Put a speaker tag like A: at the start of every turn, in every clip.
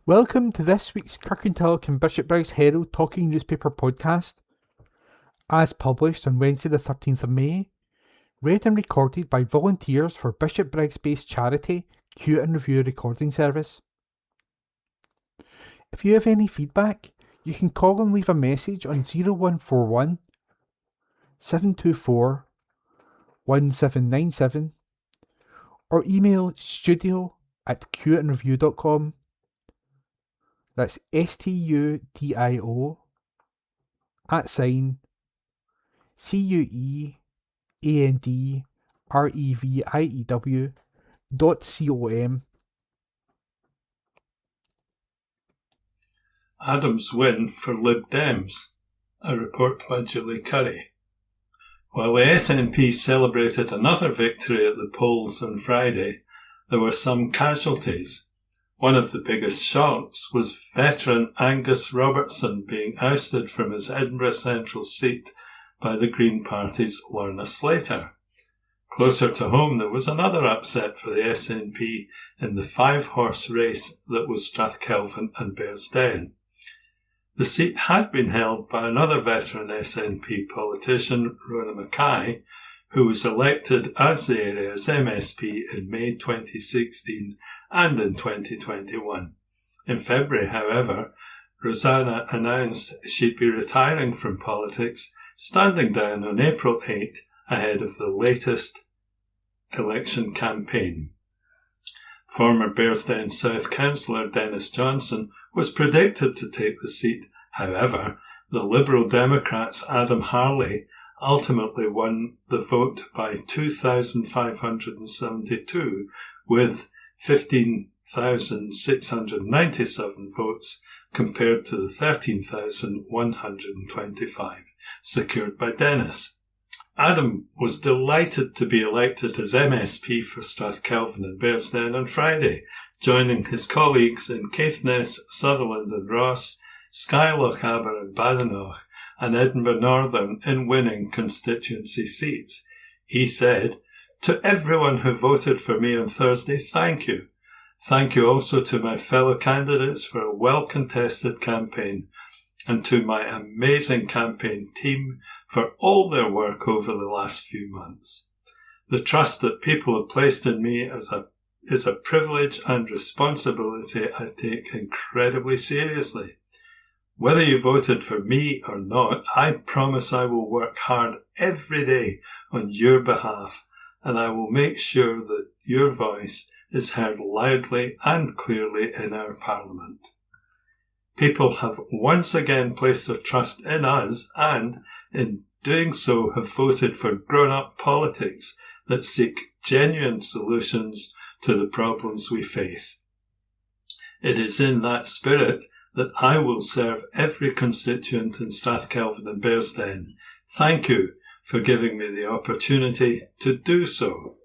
A: Welcome to this week's Kirkintilloch and Bishopbriggs Herald Talking Newspaper podcast, as published on Wednesday the 13th of May, read and recorded by volunteers for Bishopbriggs-based charity Cue and Review Recording Service. If you have any feedback, you can call and leave a message on 0141 724 1797 or email studio@cueandreview.com. That's studio @CUEANDREVIEW.com.
B: Adam's win for Lib Dems, a report by Julie Curry. While the SNP celebrated another victory at the polls on Friday, there were some casualties. One of the biggest shocks was veteran Angus Robertson being ousted from his Edinburgh Central seat by the Green Party's Lorna Slater. Closer to home, there was another upset for the SNP in the five-horse race that was Strathkelvin and Bearsden. The seat had been held by another veteran SNP politician, Rona Mackay, who was elected as the area's MSP in May 2016 and in 2021. In February, however, Rosanna announced she'd be retiring from politics, standing down on April 8 ahead of the latest election campaign. Former Bearsden South Councillor Dennis Johnson was predicted to take the seat. However, the Liberal Democrats' Adam Harley ultimately won the vote by 2,572 with 15,697 votes compared to the 13,125 secured by Dennis. Adam was delighted to be elected as MSP for Strathkelvin and Bearsden on Friday, joining his colleagues in Caithness, Sutherland and Ross, Skye Lochaber and Badenoch, and Edinburgh Northern in winning constituency seats. He said, "To everyone who voted for me on Thursday, thank you. Thank you also to my fellow candidates for a well-contested campaign, and to my amazing campaign team for all their work over the last few months. The trust that people have placed in me is a privilege and responsibility I take incredibly seriously. Whether you voted for me or not, I promise I will work hard every day on your behalf, and I will make sure that your voice is heard loudly and clearly in our Parliament. People have once again placed their trust in us and, in doing so, have voted for grown-up politics that seek genuine solutions to the problems we face. It is in that spirit that I will serve every constituent in Strathkelvin and Bearsden. Thank you for giving me the opportunity to do so."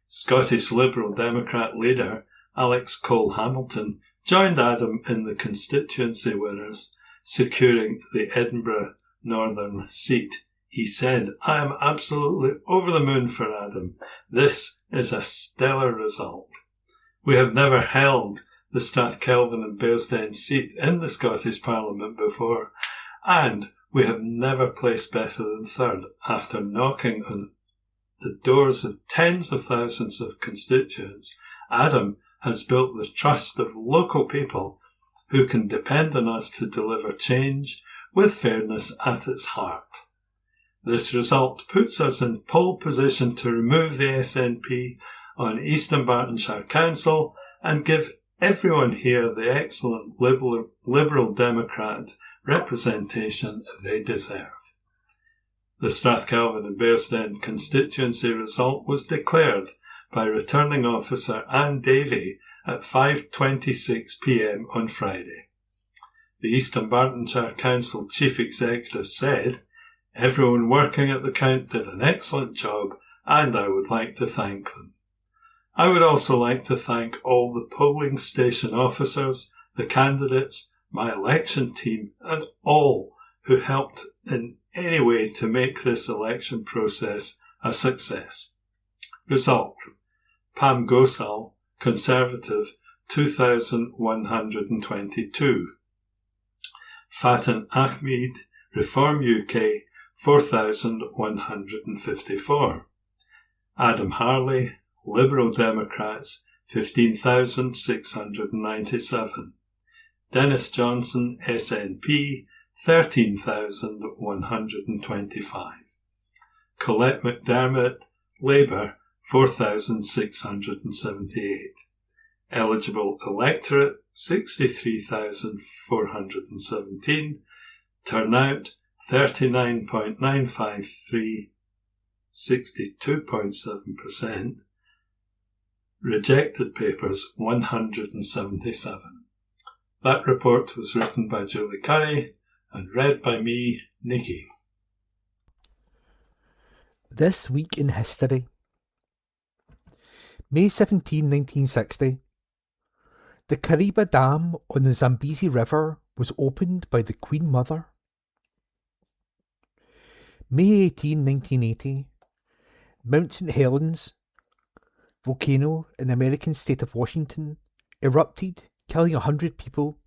B: Scottish Liberal Democrat leader Alex Cole-Hamilton joined Adam in the constituency winners, securing the Edinburgh Northern seat. He said, "I am absolutely over the moon for Adam. This is a stellar result. We have never held the Strathkelvin and Bearsden seat in the Scottish Parliament before, and we have never placed better than third after knocking on the doors of tens of thousands of constituents. Adam has built the trust of local people who can depend on us to deliver change with fairness at its heart. This result puts us in pole position to remove the SNP on East Dunbartonshire Council and give everyone here the excellent Liberal Democrat representation they deserve." The Strathkelvin and Bearsden constituency result was declared by Returning Officer Anne Davey at 5:26 p.m. on Friday. The East Dunbartonshire Council Chief Executive said, "Everyone working at the count did an excellent job and I would like to thank them. I would also like to thank all the polling station officers, the candidates, my election team, and all who helped in any way to make this election process a success." Result: Pam Gosal, Conservative, 2,122. Fatin Ahmed, Reform UK, 4,154. Adam Harley, Liberal Democrats, 15,697. Dennis Johnson, SNP, 13,125. Colette McDermott, Labour, 4,678. Eligible electorate, 63,417. Turnout, 39.953, 62.7%. Rejected papers, 177. That report was written by Julie Curry and read by me, Nikki.
A: This week in history. May 17, 1960. The Kariba Dam on the Zambezi River was opened by the Queen Mother. May 18, 1980. Mount St. Helens volcano in the American state of Washington erupted, killing 100 people.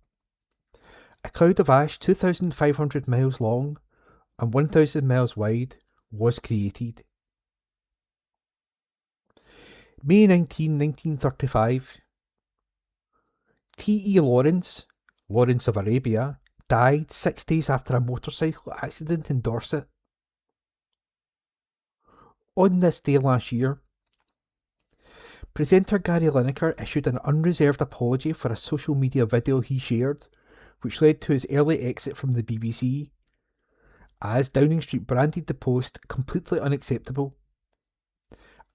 A: A cloud of ash 2,500 miles long and 1,000 miles wide was created. May 19, 1935. T.E. Lawrence of Arabia, died 6 days after a motorcycle accident in Dorset. On this day last year, presenter Gary Lineker issued an unreserved apology for a social media video he shared, which led to his early exit from the BBC, as Downing Street branded the post completely unacceptable.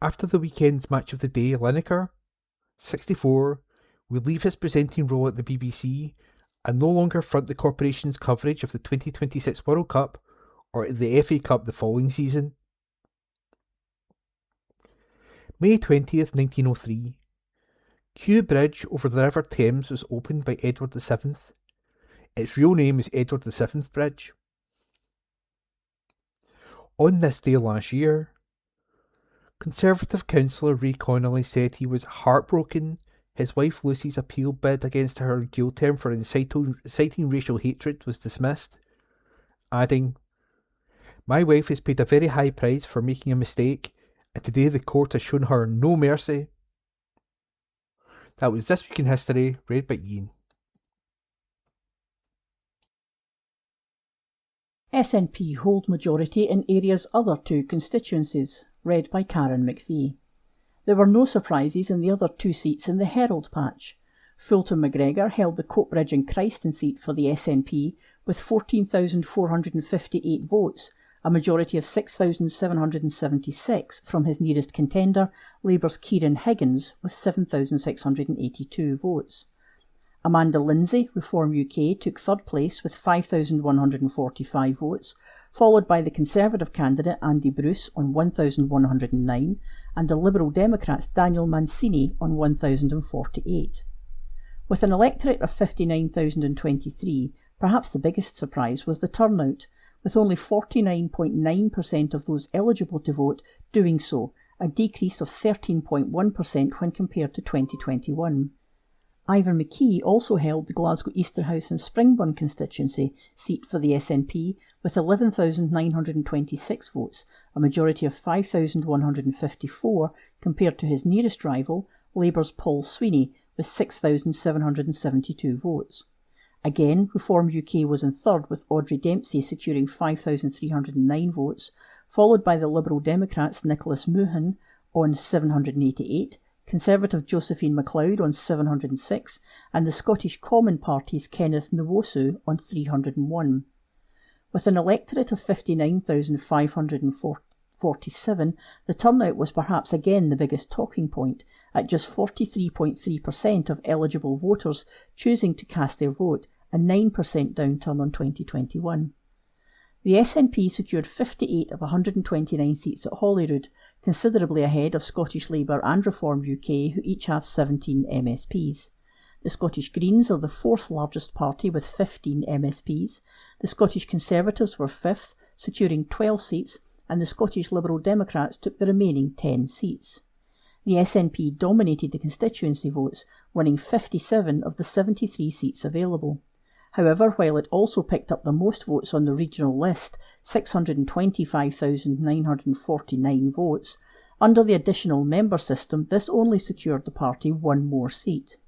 A: After the weekend's match of the day, Lineker, 64, would leave his presenting role at the BBC and no longer front the corporation's coverage of the 2026 World Cup or the FA Cup the following season. May 20th, 1903. Kew Bridge over the River Thames was opened by Edward VII. Its real name is Edward VII Bridge. On this day last year, Conservative councillor Ray Connolly said he was heartbroken his wife Lucy's appeal bid against her jail term for inciting racial hatred was dismissed, adding, "My wife has paid a very high price for making a mistake, and today the court has shown her no mercy." That was This Week in History, read by Ian.
C: SNP hold majority in area's other two constituencies, read by Karen McPhee. There were no surprises in the other two seats in the Herald patch. Fulton McGregor held the Coatbridge and Christen seat for the SNP with 14,458 votes, a majority of 6,776 from his nearest contender, Labour's Kieran Higgins, with 7,682 votes. Amanda Lindsay, Reform UK, took third place with 5,145 votes, followed by the Conservative candidate Andy Bruce on 1,109 and the Liberal Democrats Daniel Mancini on 1,048. With an electorate of 59,023, perhaps the biggest surprise was the turnout, with only 49.9% of those eligible to vote doing so, a decrease of 13.1% when compared to 2021. Ivan McKee also held the Glasgow Easterhouse and Springburn constituency seat for the SNP with 11,926 votes, a majority of 5,154 compared to his nearest rival, Labour's Paul Sweeney, with 6,772 votes. Again, Reform UK was in third with Audrey Dempsey securing 5,309 votes, followed by the Liberal Democrats Nicholas Moohan on 788, Conservative Josephine MacLeod on 706 and the Scottish Common Party's Kenneth Nwosu on 301. With an electorate of 59,547, the turnout was perhaps again the biggest talking point, at just 43.3% of eligible voters choosing to cast their vote, a 9% downturn on 2021. The SNP secured 58 of 129 seats at Holyrood, considerably ahead of Scottish Labour and Reform UK, who each have 17 MSPs. The Scottish Greens are the fourth largest party with 15 MSPs. The Scottish Conservatives were fifth, securing 12 seats, and the Scottish Liberal Democrats took the remaining 10 seats. The SNP dominated the constituency votes, winning 57 of the 73 seats available. However, while it also picked up the most votes on the regional list, 625,949 votes, under the additional member system, this only secured the party one more seat.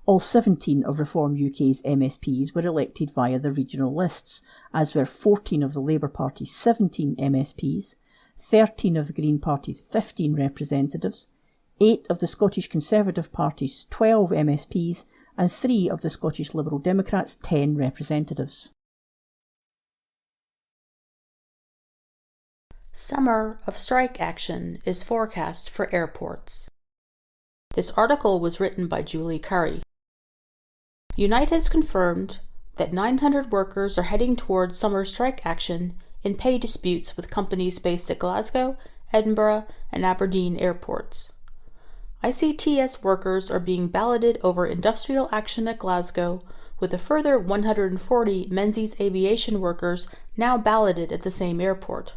C: All 17 of Reform UK's MSPs were elected via the regional lists, as were 14 of the Labour Party's 17 MSPs, 13 of the Green Party's 15 representatives, 8 of the Scottish Conservative Party's 12 MSPs, and 3 of the Scottish Liberal Democrats' 10 representatives.
D: Summer of strike action is forecast for airports. This article was written by Julie Curry. Unite has confirmed that 900 workers are heading towards summer strike action in pay disputes with companies based at Glasgow, Edinburgh, and Aberdeen airports. ICTS workers are being balloted over industrial action at Glasgow, with a further 140 Menzies aviation workers now balloted at the same airport.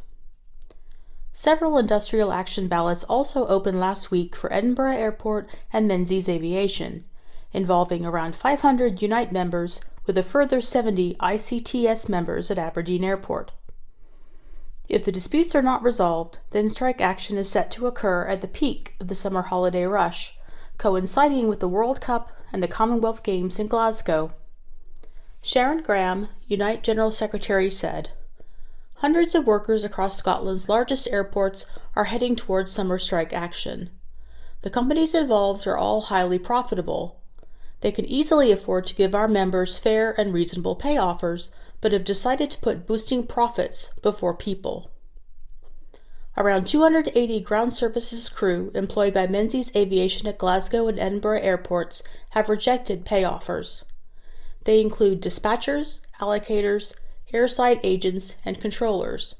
D: Several industrial action ballots also opened last week for Edinburgh Airport and Menzies Aviation, involving around 500 Unite members with a further 70 ICTS members at Aberdeen Airport. If the disputes are not resolved, then strike action is set to occur at the peak of the summer holiday rush, coinciding with the World Cup and the Commonwealth Games in Glasgow. Sharon Graham, Unite General Secretary, said, "Hundreds of workers across Scotland's largest airports are heading towards summer strike action. The companies involved are all highly profitable. They can easily afford to give our members fair and reasonable pay offers, but have decided to put boosting profits before people." Around 280 ground services crew employed by Menzies Aviation at Glasgow and Edinburgh airports have rejected pay offers. They include dispatchers, allocators, airside agents, and controllers.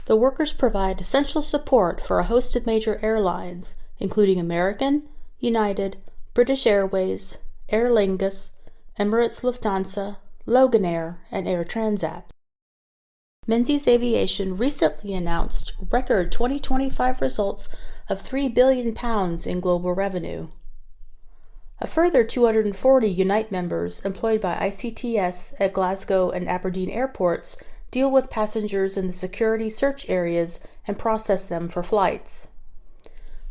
D: The workers provide essential support for a host of major airlines, including American, United, British Airways, Aer Lingus, Emirates Lufthansa, Loganair, and Air Transat. Menzies Aviation recently announced record 2025 results of £3 billion in global revenue. A further 240 Unite members employed by ICTS at Glasgow and Aberdeen airports deal with passengers in the security search areas and process them for flights.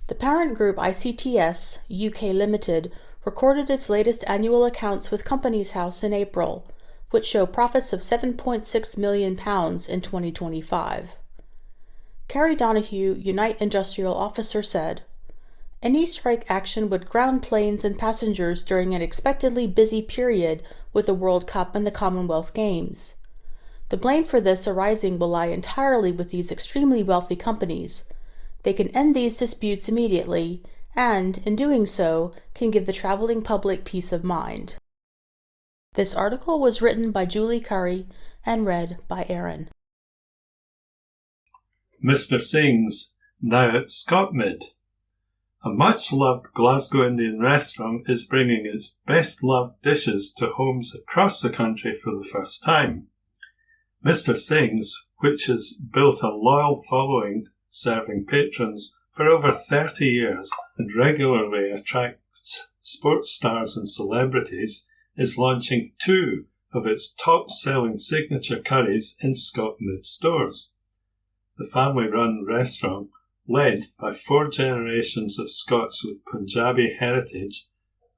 D: The parent group ICTS UK Limited recorded its latest annual accounts with Companies House in April, which show profits of £7.6 million in 2025. Carrie Donoghue, Unite Industrial Officer, said, "Any strike action would ground planes and passengers during an expectedly busy period with the World Cup and the Commonwealth Games. The blame for this arising will lie entirely with these extremely wealthy companies. They can end these disputes immediately, and, in doing so, can give the traveling public peace of mind." This article was written by Julie Curry and read by Aaron.
B: Mr. Singh's now at Scotmid. A much-loved Glasgow Indian restaurant is bringing its best-loved dishes to homes across the country for the first time. Mr. Singh's, which has built a loyal following serving patrons for over 30 years and regularly attracts sports stars and celebrities, is launching 2 of its top-selling signature curries in Scotmid stores. The family-run restaurant, led by 4 generations of Scots with Punjabi heritage,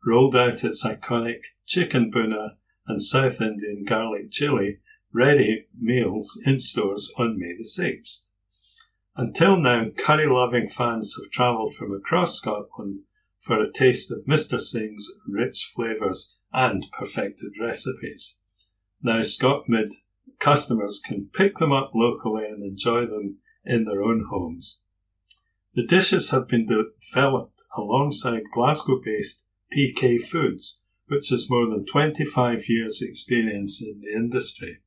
B: rolled out its iconic chicken bhuna and South Indian garlic chilli ready meals in stores on May the 6th. Until now, curry-loving fans have travelled from across Scotland for a taste of Mr. Singh's rich flavours and perfected recipes. Now Scotmid customers can pick them up locally and enjoy them in their own homes. The dishes have been developed alongside Glasgow-based PK Foods, which has more than 25 years' experience in the industry.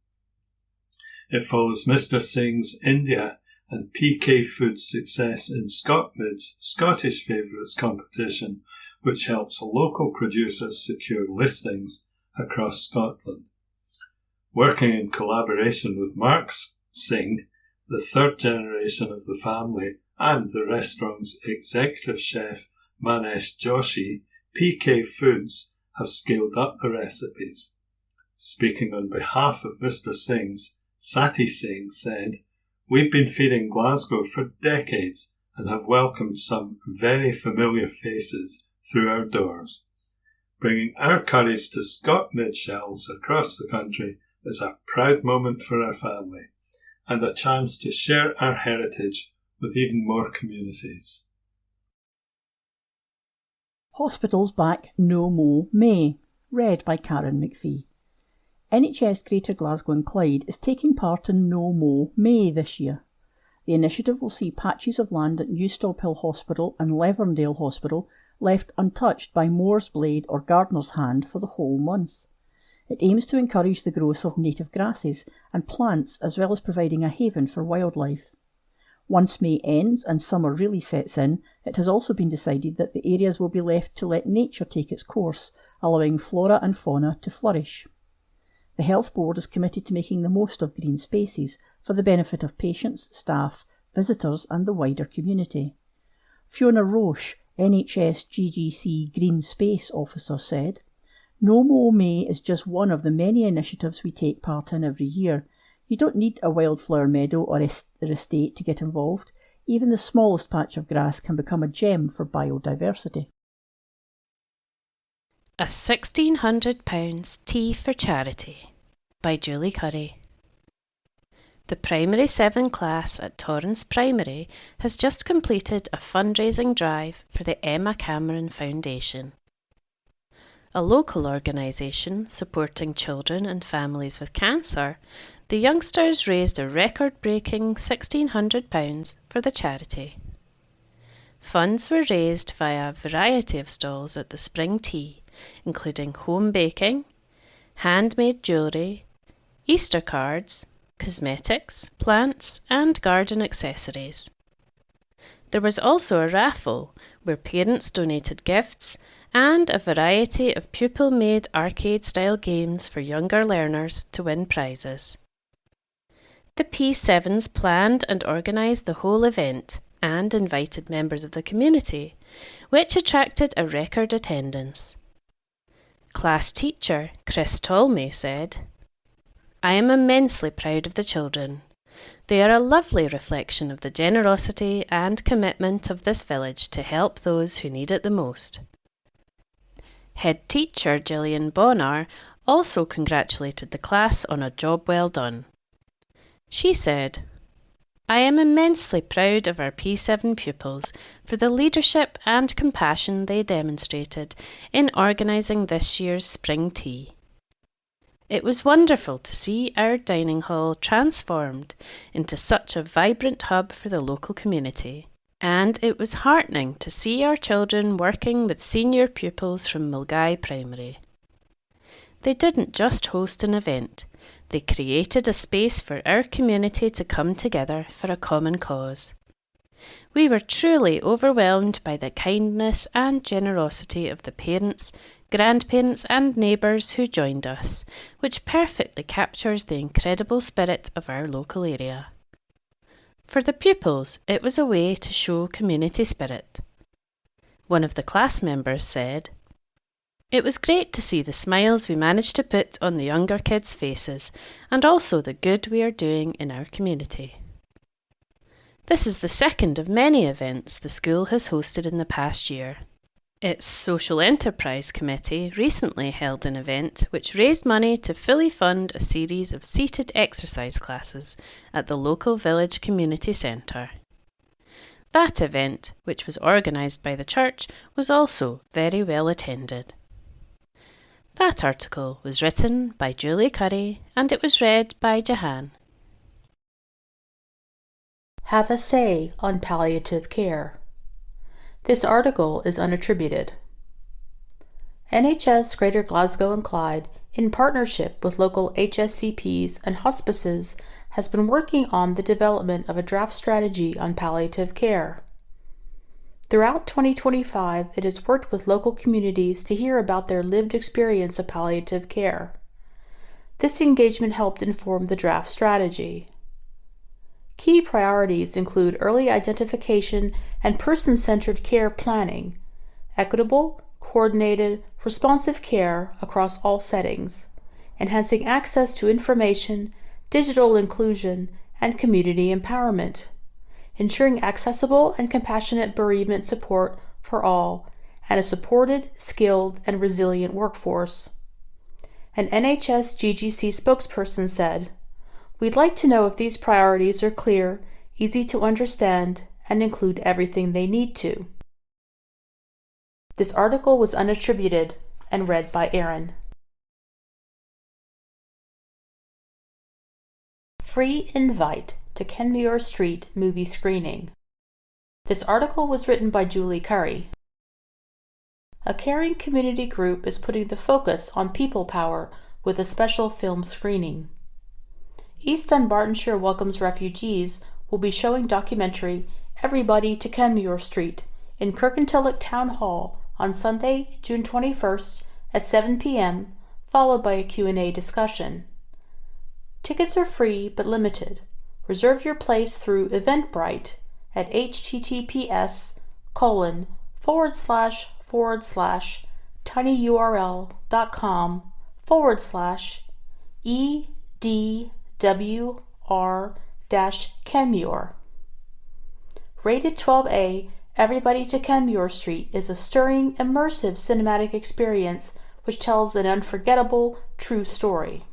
B: It follows Mr. Singh's India and PK Foods' success in Scotmid's Scottish Favourites competition, which helps local producers secure listings across Scotland. Working in collaboration with Mark Singh, the 3rd generation of the family, and the restaurant's executive chef Manesh Joshi, PK Foods, have scaled up the recipes. Speaking on behalf of Mr. Singh's, Sati Singh said, "We've been feeding Glasgow for decades and have welcomed some very familiar faces through our doors. Bringing our curries to Scott Midshells across the country is a proud moment for our family and a chance to share our heritage with even more communities."
C: Hospitals back No Mo May, read by Karen McPhee. NHS Greater Glasgow and Clyde is taking part in No Mo May this year. The initiative will see patches of land at Newstop Hospital and Leverndale Hospital left untouched by mower's blade or gardener's hand for the whole month. It aims to encourage the growth of native grasses and plants as well as providing a haven for wildlife. Once May ends and summer really sets in, it has also been decided that the areas will be left to let nature take its course, allowing flora and fauna to flourish. The Health Board is committed to making the most of green spaces for the benefit of patients, staff, visitors and the wider community. Fiona Roche, NHS GGC Green Space Officer, said, "No Mo May is just one of the many initiatives we take part in every year. You don't need a wildflower meadow or estate to get involved. Even the smallest patch of grass can become a gem for biodiversity."
E: A £1,600 Tea for Charity by Julie Curry. The Primary 7 class at Torrance Primary has just completed a fundraising drive for the Emma Cameron Foundation. A local organisation supporting children and families with cancer, the youngsters raised a record-breaking £1,600 for the charity. Funds were raised via a variety of stalls at the Spring Tea, including home baking, handmade jewellery, Easter cards, cosmetics, plants and garden accessories. There was also a raffle where parents donated gifts and a variety of pupil-made arcade-style games for younger learners to win prizes. The P7s planned and organised the whole event and invited members of the community, which attracted a record attendance. Class teacher Chris Tolmay said, "I am immensely proud of the children. They are a lovely reflection of the generosity and commitment of this village to help those who need it the most." Head teacher Gillian Bonar also congratulated the class on a job well done. She said, "I am immensely proud of our P7 pupils for the leadership and compassion they demonstrated in organising this year's Spring Tea. It was wonderful to see our dining hall transformed into such a vibrant hub for the local community, and it was heartening to see our children working with senior pupils from Milgai Primary. They didn't just host an event, they created a space for our community to come together for a common cause. We were truly overwhelmed by the kindness and generosity of the parents, grandparents and neighbours who joined us, which perfectly captures the incredible spirit of our local area. For the pupils, it was a way to show community spirit." One of the class members said, "It was great to see the smiles we managed to put on the younger kids' faces and also the good we are doing in our community." This is the second of many events the school has hosted in the past year. Its Social Enterprise Committee recently held an event which raised money to fully fund a series of seated exercise classes at the local village community centre. That event, which was organised by the church, was also very well attended. That article was written by Julie Curry and it was read by Jahan.
D: Have a say on palliative care. This article is unattributed. NHS Greater Glasgow and Clyde, in partnership with local HSCPs and hospices, has been working on the development of a draft strategy on palliative care. Throughout 2025, it has worked with local communities to hear about their lived experience of palliative care. This engagement helped inform the draft strategy. Key priorities include early identification and person-centered care planning, equitable, coordinated, responsive care across all settings, enhancing access to information, digital inclusion, and community empowerment, ensuring accessible and compassionate bereavement support for all, and a supported, skilled, and resilient workforce. An NHS GGC spokesperson said, "We'd like to know if these priorities are clear, easy to understand, and include everything they need to." This article was unattributed and read by Aaron. Free invite to Kenmure Street movie screening. This article was written by Julie Curry. A caring community group is putting the focus on people power with a special film screening. East Dunbartonshire Welcomes Refugees will be showing documentary Everybody to Kenmure Street in Kirkintilloch Town Hall on Sunday, June 21st at 7 p.m., followed by a Q&A discussion. Tickets are free but limited. Reserve your place through Eventbrite at https://tinyurl.com/EDWR-Kenmure. Rated 12A, Everybody to Kenmure Street is a stirring, immersive cinematic experience which tells an unforgettable, true story.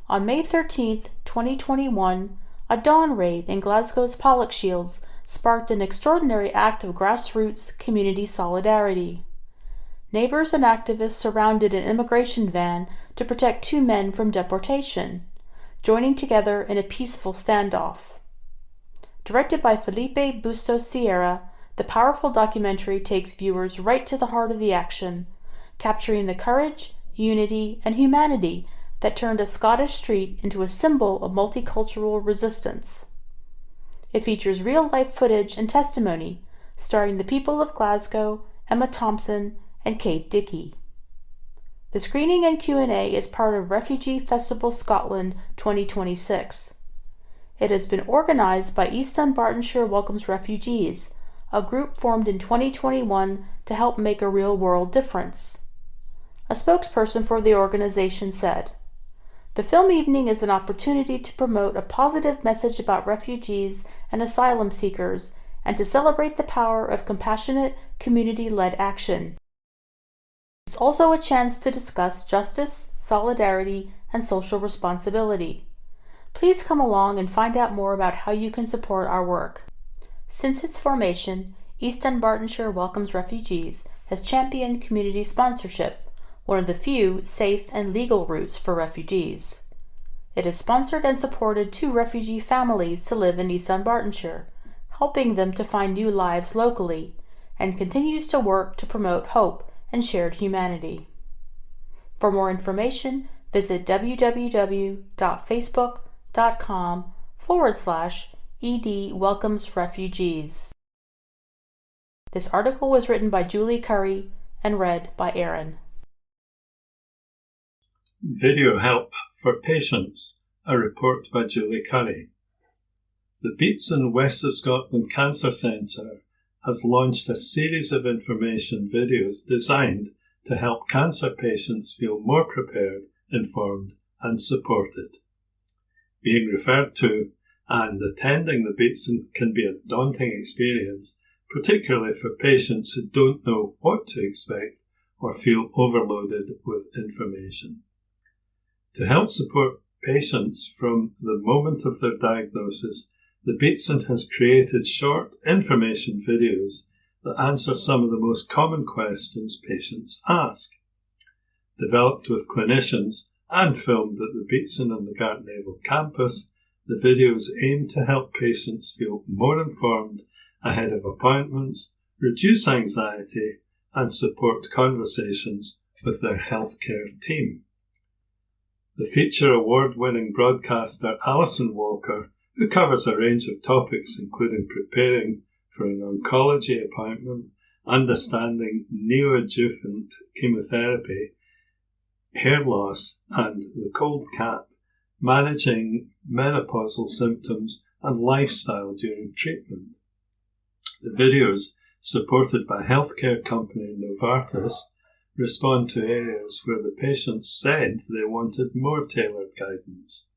D: On May 13, 2021, a dawn raid in Glasgow's Pollokshields sparked an extraordinary act of grassroots community solidarity. Neighbors and activists surrounded an immigration van to protect two men from deportation, joining together in a peaceful standoff. Directed by Felipe Bustos Sierra, the powerful documentary takes viewers right to the heart of the action, capturing the courage, unity, and humanity that turned a Scottish street into a symbol of multicultural resistance. It features real-life footage and testimony, starring the people of Glasgow, Emma Thompson, and Kate Dickey. The screening and Q&A is part of Refugee Festival Scotland 2026. It has been organized by East Dunbartonshire Welcomes Refugees, a group formed in 2021 to help make a real-world difference. A spokesperson for the organization said, "The film evening is an opportunity to promote a positive message about refugees and asylum seekers and to celebrate the power of compassionate, community-led action. It's also a chance to discuss justice, solidarity, and social responsibility. Please come along and find out more about how you can support our work." Since its formation, East Dunbartonshire Welcomes Refugees has championed community sponsorship, one of the few safe and legal routes for refugees. It has sponsored and supported 2 refugee families to live in East Dunbartonshire, helping them to find new lives locally, and continues to work to promote hope and shared humanity. For more information, visit www.facebook.com/ED Welcomes Refugees. This article was written by Julie Curry and read by Aaron.
B: Video Help for Patients, a report by Julie Curry. The Beatson West of Scotland Cancer Centre has launched a series of information videos designed to help cancer patients feel more prepared, informed and supported. Being referred to and attending the Beatson can be a daunting experience, particularly for patients who don't know what to expect or feel overloaded with information. To help support patients from the moment of their diagnosis, the Beatson has created short information videos that answer some of the most common questions patients ask. Developed with clinicians and filmed at the Beatson and the Gartnavel campus, the videos aim to help patients feel more informed ahead of appointments, reduce anxiety, and support conversations with their healthcare team. The feature award-winning broadcaster Alison Walker, who covers a range of topics including preparing for an oncology appointment, understanding neoadjuvant chemotherapy, hair loss and the cold cap, managing menopausal symptoms and lifestyle during treatment. The videos, supported by healthcare company Novartis, respond to areas where the patients said they wanted more tailored guidance.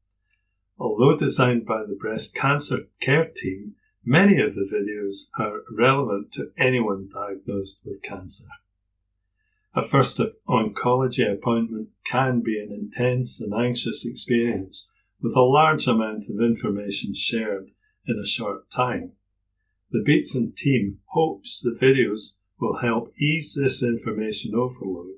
B: Although designed by the breast cancer care team, many of the videos are relevant to anyone diagnosed with cancer. A first oncology appointment can be an intense and anxious experience with a large amount of information shared in a short time. The Beatson team hopes the videos will help ease this information overload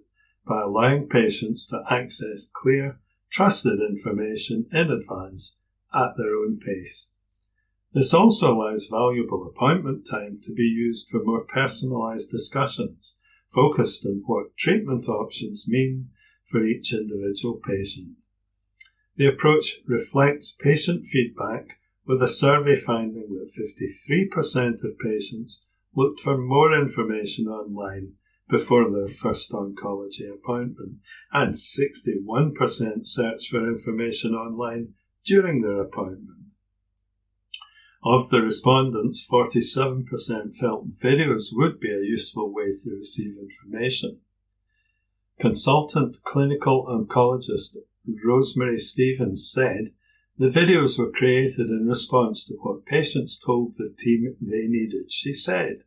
B: by allowing patients to access clear, trusted information in advance at their own pace. This also allows valuable appointment time to be used for more personalised discussions focused on what treatment options mean for each individual patient. The approach reflects patient feedback, with a survey finding that 53% of patients looked for more information online before their first oncology appointment, and 61% searched for information online during their appointment. Of the respondents, 47% felt videos would be a useful way to receive information. Consultant clinical oncologist Rosemary Stevens said, "The videos were created in response to what patients told the team they needed." She said,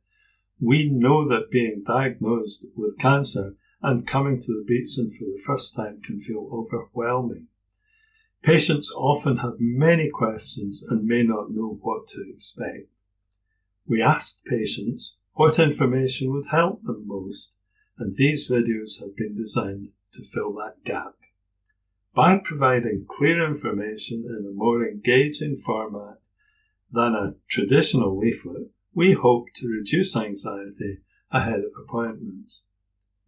B: "We know that being diagnosed with cancer and coming to the Beatson for the first time can feel overwhelming. Patients often have many questions and may not know what to expect. We asked patients what information would help them most, and these videos have been designed to fill that gap. By providing clear information in a more engaging format than a traditional leaflet, we hope to reduce anxiety ahead of appointments.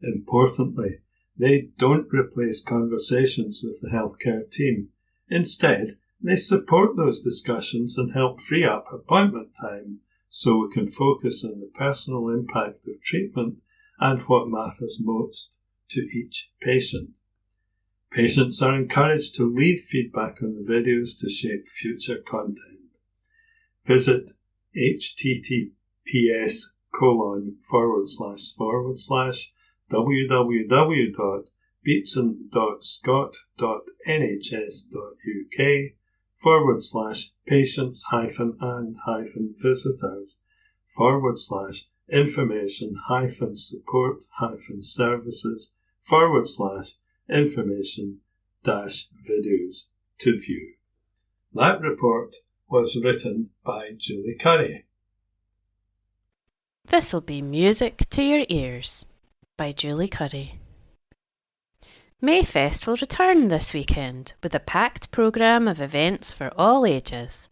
B: Importantly, they don't replace conversations with the healthcare team. Instead, they support those discussions and help free up appointment time so we can focus on the personal impact of treatment and what matters most to each patient. Patients are encouraged to leave feedback on the videos to shape future content. Visit https://www.beatson.scot.nhs.uk/patients-information-support-visitors/information-videos to view. That report was written by Julie Curry.
E: This'll be music to your ears by Julie Curry. Mayfest will return this weekend with a packed programme of events for all ages.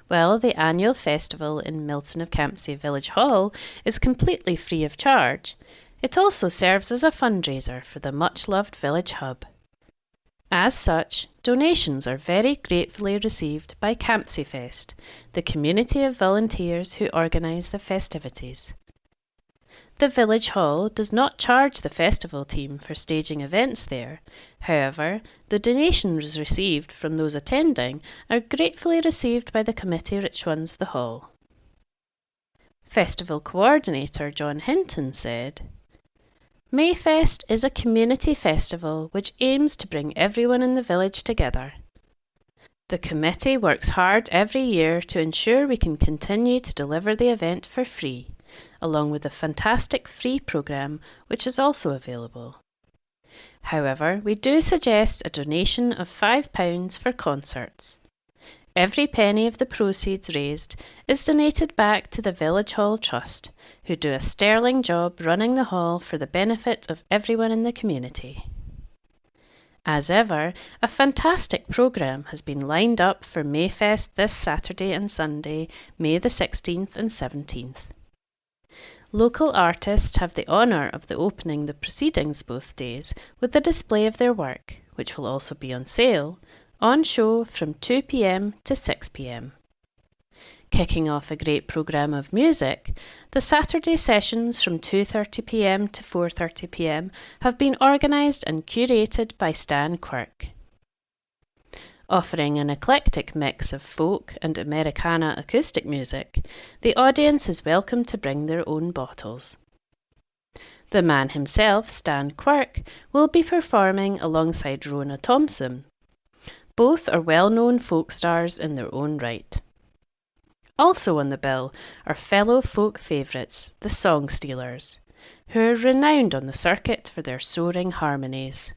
E: While the annual festival in Milton of Campsie Village Hall is completely free of charge, it also serves as a fundraiser for the much-loved village hub. As such, donations are very gratefully received by Campsie Fest, the community of volunteers who organise the festivities. The village hall does not charge the festival team for staging events there. However, the donations received from those attending are gratefully received by the committee which runs the hall. Festival coordinator John Hinton said, "Mayfest is a community festival which aims to bring everyone in the village together. The committee works hard every year to ensure we can continue to deliver the event for free, along with the fantastic free programme which is also available. However, we do suggest a donation of £5 for concerts. Every penny of the proceeds raised is donated back to the Village Hall Trust, who do a sterling job running the hall for the benefit of everyone in the community." As ever, a fantastic programme has been lined up for Mayfest this Saturday and Sunday, May the 16th and 17th. Local artists have the honour of opening the proceedings both days with the display of their work, which will also be on sale, on show from 2 p.m. to 6 p.m. Kicking off a great programme of music, the Saturday sessions from 2:30 p.m. to 4:30 p.m. have been organised and curated by Stan Quirk. Offering an eclectic mix of folk and Americana acoustic music, the audience is welcome to bring their own bottles. The man himself, Stan Quirk, will be performing alongside Rona Thompson. Both are well-known folk stars in their own right. Also on the bill are fellow folk favourites, the Song Stealers, who are renowned on the circuit for their soaring harmonies.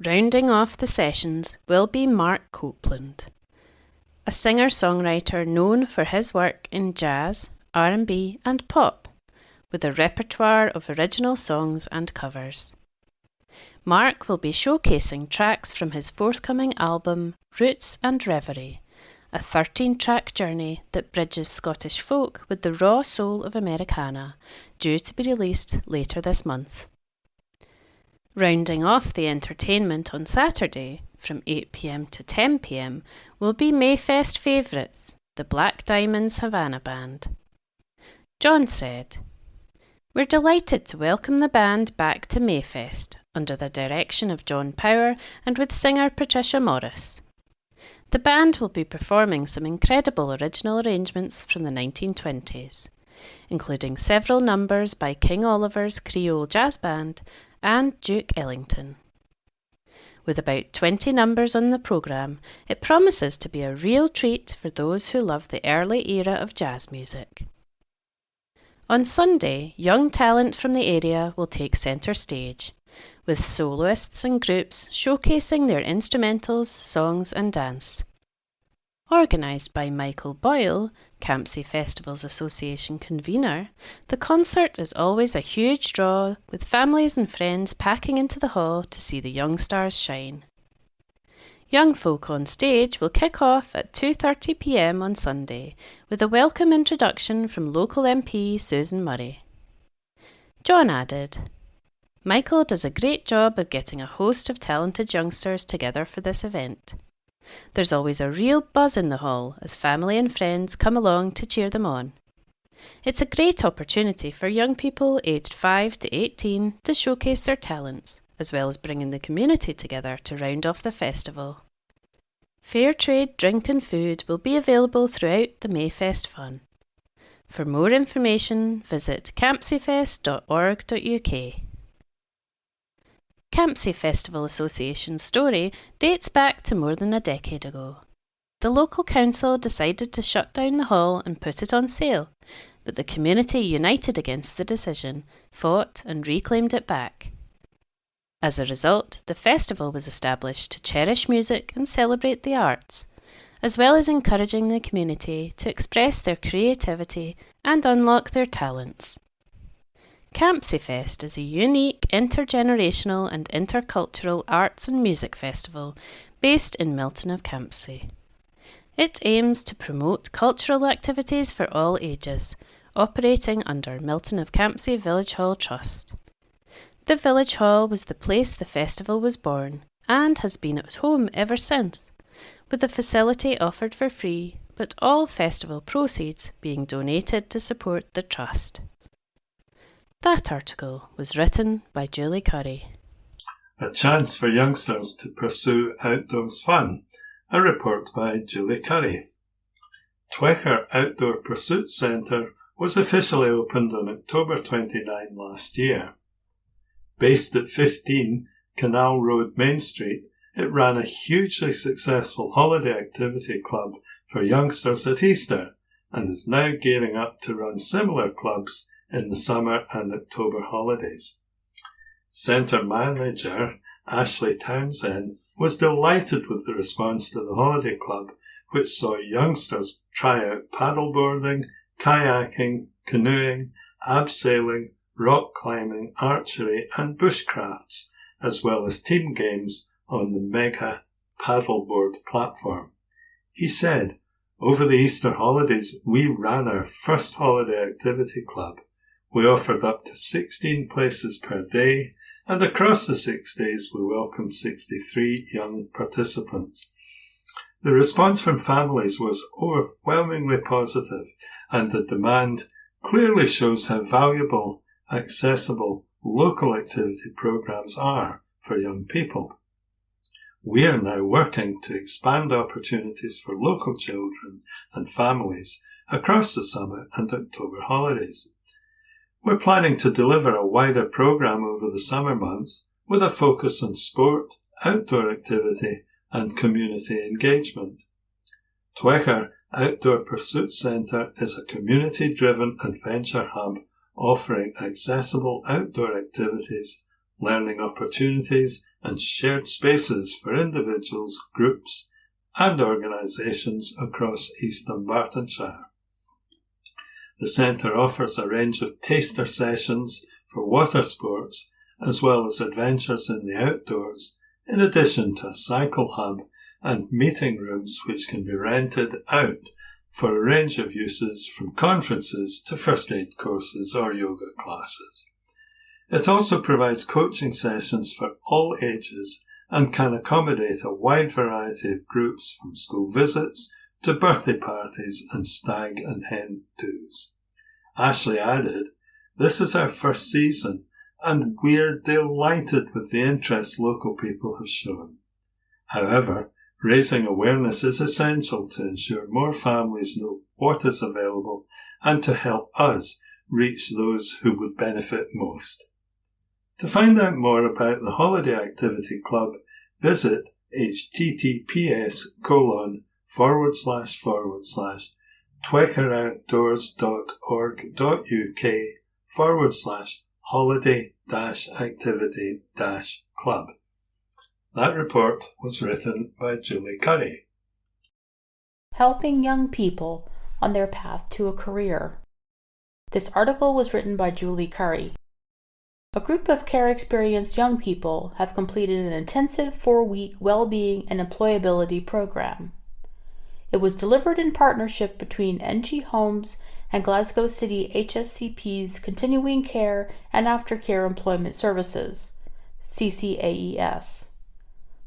E: Rounding off the sessions will be Mark Copeland, a singer-songwriter known for his work in jazz, R&B and pop, with a repertoire of original songs and covers. Mark will be showcasing tracks from his forthcoming album Roots and Reverie, a 13-track journey that bridges Scottish folk with the raw soul of Americana, due to be released later this month. Rounding off the entertainment on Saturday, from 8 p.m. to 10 p.m, will be Mayfest favourites, the Black Diamonds Havana Band. John said, "We're delighted to welcome the band back to Mayfest, under the direction of John Power and with singer Patricia Morris. The band will be performing some incredible original arrangements from the 1920s, including several numbers by King Oliver's Creole Jazz Band and Duke Ellington. With about 20 numbers on the programme, it promises to be a real treat for those who love the early era of jazz music." On Sunday, young talent from the area will take centre stage, with soloists and groups showcasing their instrumentals, songs and dance. Organised by Michael Boyle, Campsie Festivals Association convener, the concert is always a huge draw, with families and friends packing into the hall to see the young stars shine. Young Folk on Stage will kick off at 2:30 p.m. on Sunday, with a welcome introduction from local MP Susan Murray. John added, "Michael does a great job of getting a host of talented youngsters together for this event. There's always a real buzz in the hall as family and friends come along to cheer them on. It's a great opportunity for young people aged 5 to 18 to showcase their talents, as well as bringing the community together to round off the festival. Fair trade drink and food will be available throughout the Mayfest fun. For more information, visit campsiefest.org.uk. Campsie Festival Association's story dates back to more than a decade ago. The local council decided to shut down the hall and put it on sale, but the community united against the decision, fought and reclaimed it back. As a result, the festival was established to cherish music and celebrate the arts, as well as encouraging the community to express their creativity and unlock their talents. Campsie Fest is a unique intergenerational and intercultural arts and music festival based in Milton of Campsie. It aims to promote cultural activities for all ages, operating under Milton of Campsie Village Hall Trust. The Village Hall was the place the festival was born and has been at home ever since, with the facility offered for free, but all festival proceeds being donated to support the trust. That article was written by Julie Curry.
B: A chance for youngsters to pursue outdoors fun. A report by Julie Curry. Twecker Outdoor Pursuits Centre was officially opened on October 29 last year. Based at 15 Canal Road, Main Street, it ran a hugely successful holiday activity club for youngsters at Easter and is now gearing up to run similar clubs in the summer and October holidays. Centre manager Ashley Townsend was delighted with the response to the holiday club, which saw youngsters try out paddleboarding, kayaking, canoeing, abseiling, rock climbing, archery and bushcrafts, as well as team games on the mega paddleboard platform. He said, "Over the Easter holidays, we ran our first holiday activity club. We offered up to 16 places per day, and across the 6 days we welcomed 63 young participants. The response from families was overwhelmingly positive, and the demand clearly shows how valuable, accessible, local activity programs are for young people. we are now working to expand opportunities for local children and families across the summer and October holidays. We're planning to deliver a wider programme over the summer months with a focus on sport, outdoor activity and community engagement. Twecher Outdoor Pursuit Centre is a community-driven adventure hub offering accessible outdoor activities, learning opportunities and shared spaces for individuals, groups and organisations across East Dunbartonshire. The centre offers a range of taster sessions for water sports as well as adventures in the outdoors, in addition to a cycle hub and meeting rooms which can be rented out for a range of uses from conferences to first aid courses or yoga classes. It also provides coaching sessions for all ages and can accommodate a wide variety of groups from school visits to birthday parties and stag and hen do's. Ashley added, "This is our first season and we're delighted with the interest local people have shown. However, raising awareness is essential to ensure more families know what is available and to help us reach those who would benefit most." To find out more about the Holiday Activity Club, visit https://twecheroutdoors.org.uk/holiday-activity-club. That report was written by Julie Curry.
D: Helping young people on their path to a career. This article was written by Julie Curry. A group of care-experienced young people have completed an intensive 4-week well-being and employability program. It was delivered in partnership between NG Homes and Glasgow City HSCP's Continuing Care and Aftercare Employment Services, CCAES.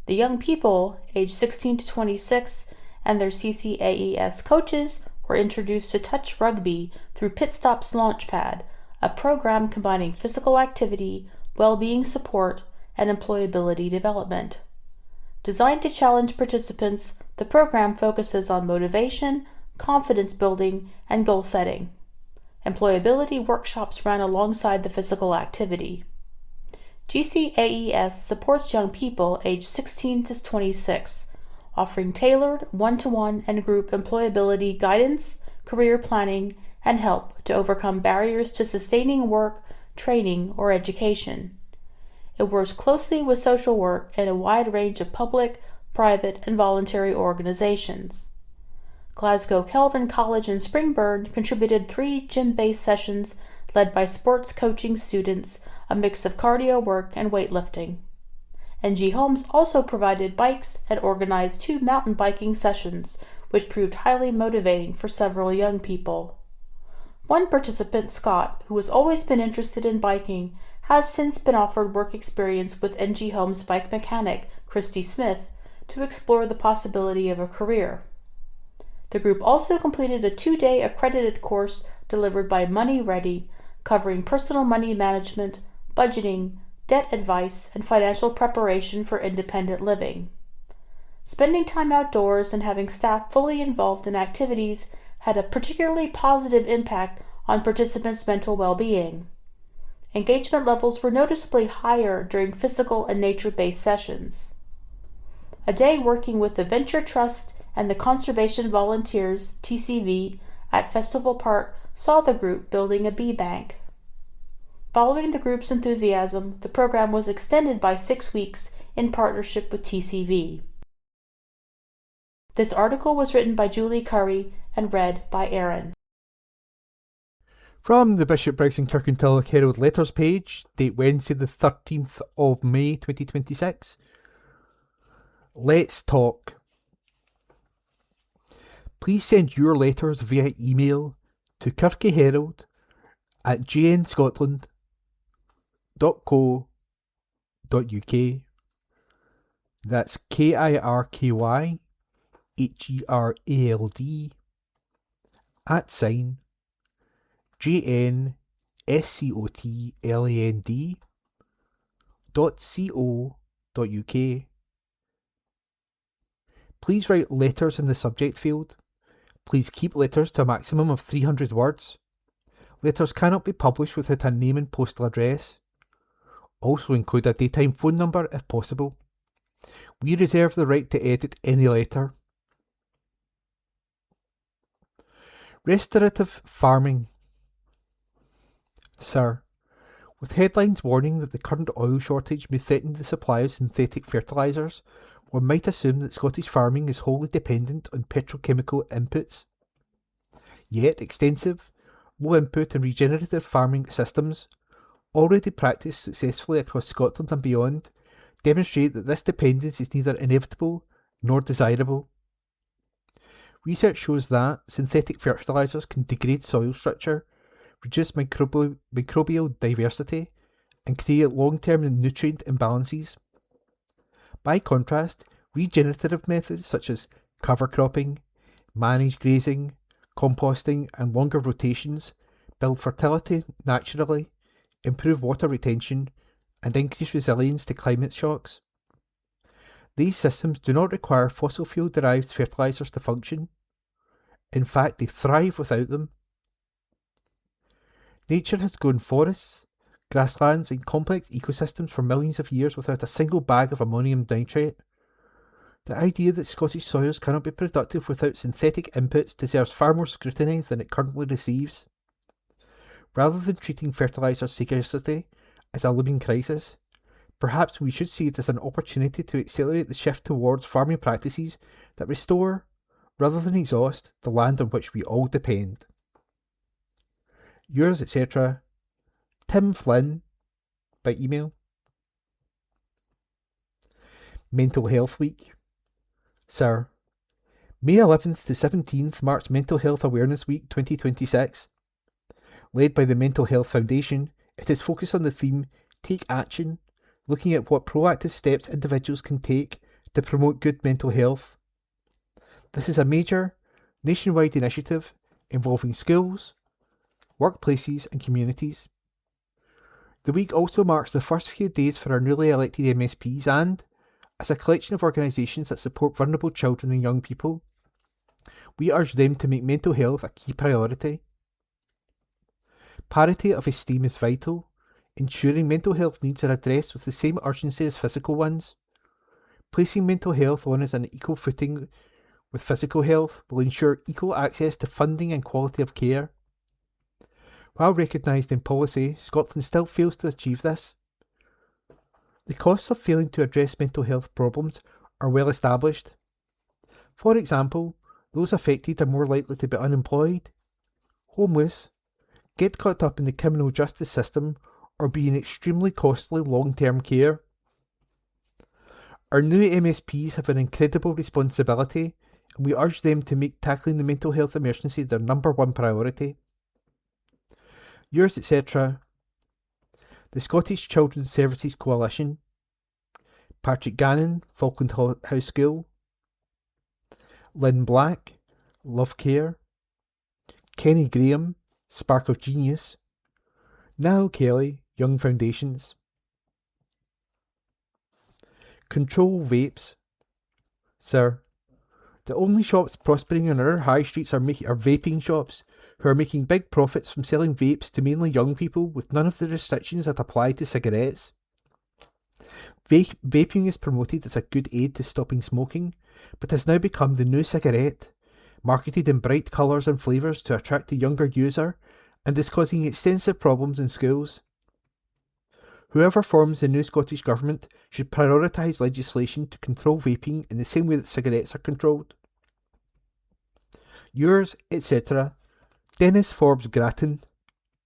D: The young people, aged 16 to 26, and their CCAES coaches were introduced to touch rugby through Pit Stop's Launchpad, a program combining physical activity, well-being support, and employability development. Designed to challenge participants, the program focuses on motivation, confidence building, and goal setting. Employability workshops ran alongside the physical activity. GCAES supports young people aged 16 to 26, offering tailored one-to-one and group employability guidance, career planning, and help to overcome barriers to sustaining work, training, or education. It works closely with social work and a wide range of public, private, and voluntary organizations. Glasgow Kelvin College in Springburn contributed 3 gym-based sessions led by sports coaching students, a mix of cardio work and weightlifting. NG Homes also provided bikes and organized 2 mountain biking sessions, which proved highly motivating for several young people. One participant, Scott, who has always been interested in biking, has since been offered work experience with NG Homes bike mechanic Christy Smith to explore the possibility of a career. The group also completed a 2-day accredited course delivered by Money Ready, covering personal money management, budgeting, debt advice, and financial preparation for independent living. Spending time outdoors and having staff fully involved in activities had a particularly positive impact on participants' mental well-being. Engagement levels were noticeably higher during physical and nature-based sessions. A day working with the Venture Trust and the Conservation Volunteers, TCV, at Festival Park saw the group building a bee bank. Following the group's enthusiasm, the program was extended by 6 weeks in partnership with TCV. This article was written by Julie Curry and read by Erin.
A: From the Bishopbriggs and Kirkintilloch Herald letters page, date Wednesday the 13th of May 2026. Let's talk. Please send your letters via email to kirkyherald@jnscotland.co.uk. That's KIRKYHERALD @JNSCOTLAND.co.uk Please write letters in the subject field. Please keep letters to a maximum of 300 words. Letters cannot be published without a name and postal address. Also include a daytime phone number if possible. We reserve the right to edit any letter. Restorative farming. Sir, with headlines warning that the current oil shortage may threaten the supply of synthetic fertilisers, one might assume that Scottish farming is wholly dependent on petrochemical inputs. Yet extensive, low input and regenerative farming systems, already practised successfully across Scotland and beyond, demonstrate that this dependence is neither inevitable nor desirable. Research shows that synthetic fertilisers can degrade soil structure, reduce microbial diversity, and create long-term nutrient imbalances. By contrast, regenerative methods such as cover cropping, managed grazing, composting and longer rotations build fertility naturally, improve water retention, and increase resilience to climate shocks. These systems do not require fossil fuel-derived fertilisers to function. In fact, they thrive without them. Nature has grown forests, grasslands and complex ecosystems for millions of years without a single bag of ammonium nitrate. The idea that Scottish soils cannot be productive without synthetic inputs deserves far more scrutiny than it currently receives. Rather than treating fertiliser scarcity as a looming crisis, perhaps we should see it as an opportunity to accelerate the shift towards farming practices that restore, rather than exhaust, the land on which we all depend. Yours, etc., Tim Flynn, by email. Mental Health Week. Sir, May 11th to 17th marks Mental Health Awareness Week 2026. Led by the Mental Health Foundation, it is focused on the theme Take Action, looking at what proactive steps individuals can take to promote good mental health. This is a major, nationwide initiative involving schools, workplaces and communities. The week also marks the first few days for our newly elected MSPs and, as a collection of organisations that support vulnerable children and young people, we urge them to make mental health a key priority. Parity of esteem is vital, ensuring mental health needs are addressed with the same urgency as physical ones. Placing mental health on as an equal footing with physical health will ensure equal access to funding and quality of care. While recognised in policy, Scotland still fails to achieve this. The costs of failing to address mental health problems are well established. For example, those affected are more likely to be unemployed, homeless, get caught up in the criminal justice system, or be in extremely costly long-term care. Our new MSPs have an incredible responsibility, and we urge them to make tackling the mental health emergency their number one priority. Yours, etc., the Scottish Children's Services Coalition, Patrick Gannon, Falkland House School, Lynn Black, Love Care, Kenny Graham, Spark of Genius, Niall Kelly, Young Foundations. Control Vapes. Sir, the only shops prospering on our high streets are vaping shops, who are making big profits from selling vapes to mainly young people with none of the restrictions that apply to cigarettes. Vaping is promoted as a good aid to stopping smoking, but has now become the new cigarette, marketed in bright colours and flavours to attract the younger user, and is causing extensive problems in schools. Whoever forms the new Scottish Government should prioritise legislation to control vaping in the same way that cigarettes are controlled. Yours, etc., Dennis Forbes Grattan,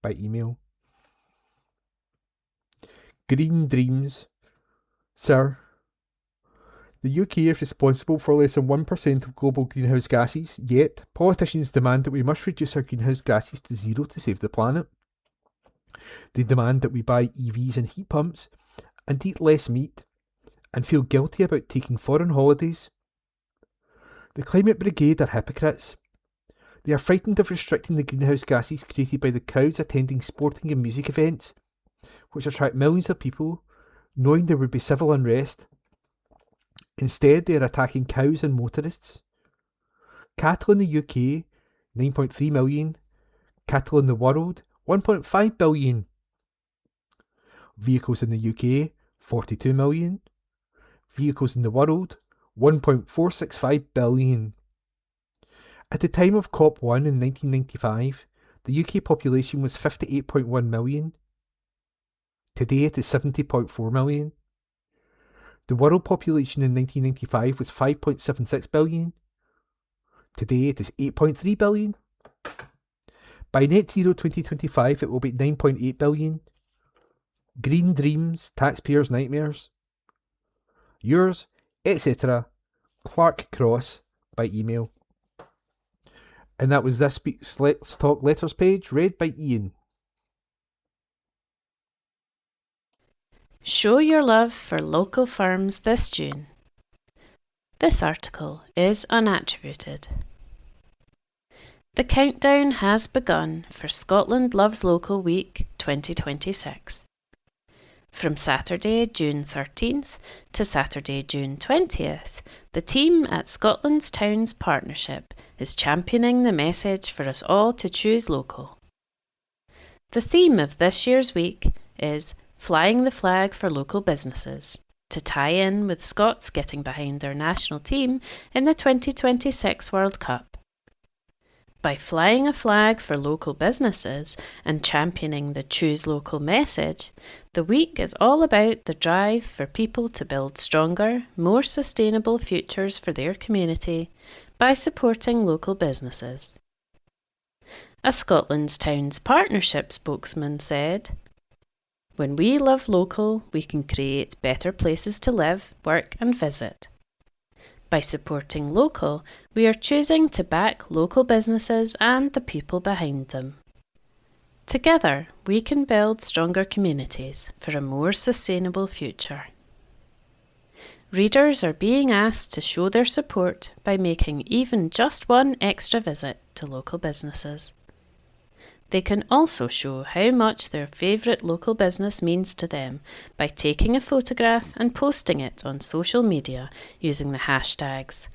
A: by email. Green Dreams. Sir, the UK is responsible for less than 1% of global greenhouse gases, yet politicians demand that we must reduce our greenhouse gases to zero to save the planet. They demand that we buy EVs and heat pumps, and eat less meat, and feel guilty about taking foreign holidays. The Climate Brigade are hypocrites. They are frightened of restricting the greenhouse gases created by the crowds attending sporting and music events, which attract millions of people, knowing there would be civil unrest. Instead, they are attacking cows and motorists. Cattle in the UK, 9.3 million. Cattle in the world, 1.5 billion. Vehicles in the UK, 42 million. Vehicles in the world, 1.465 billion. At the time of COP1 in 1995, the UK population was 58.1 million. Today it is 70.4 million. The world population in 1995 was 5.76 billion. Today it is 8.3 billion. By net zero 2025 it will be 9.8 billion. Green dreams, taxpayers' nightmares. Yours, etc. Clark Cross by email. And that was this week's Let's Talk Letters page, read by Ian.
E: Show your love for local firms this June. This article is unattributed. The countdown has begun for Scotland Loves Local Week 2026. From Saturday, June 13th to Saturday, June 20th, the team at Scotland's Towns Partnership is championing the message for us all to choose local. The theme of this year's week is Flying the Flag for Local Businesses, to tie in with Scots getting behind their national team in the 2026 World Cup. By flying a flag for local businesses and championing the Choose Local message, the week is all about the drive for people to build stronger, more sustainable futures for their community by supporting local businesses. A Scotland's Towns Partnership spokesman said, "When we love local, we can create better places to live, work and visit. By supporting local, we are choosing to back local businesses and the people behind them. Together, we can build stronger communities for a more sustainable future." Readers are being asked to show their support by making even just one extra visit to local businesses. They can also show how much their favourite local business means to them by taking a photograph and posting it on social media using the hashtags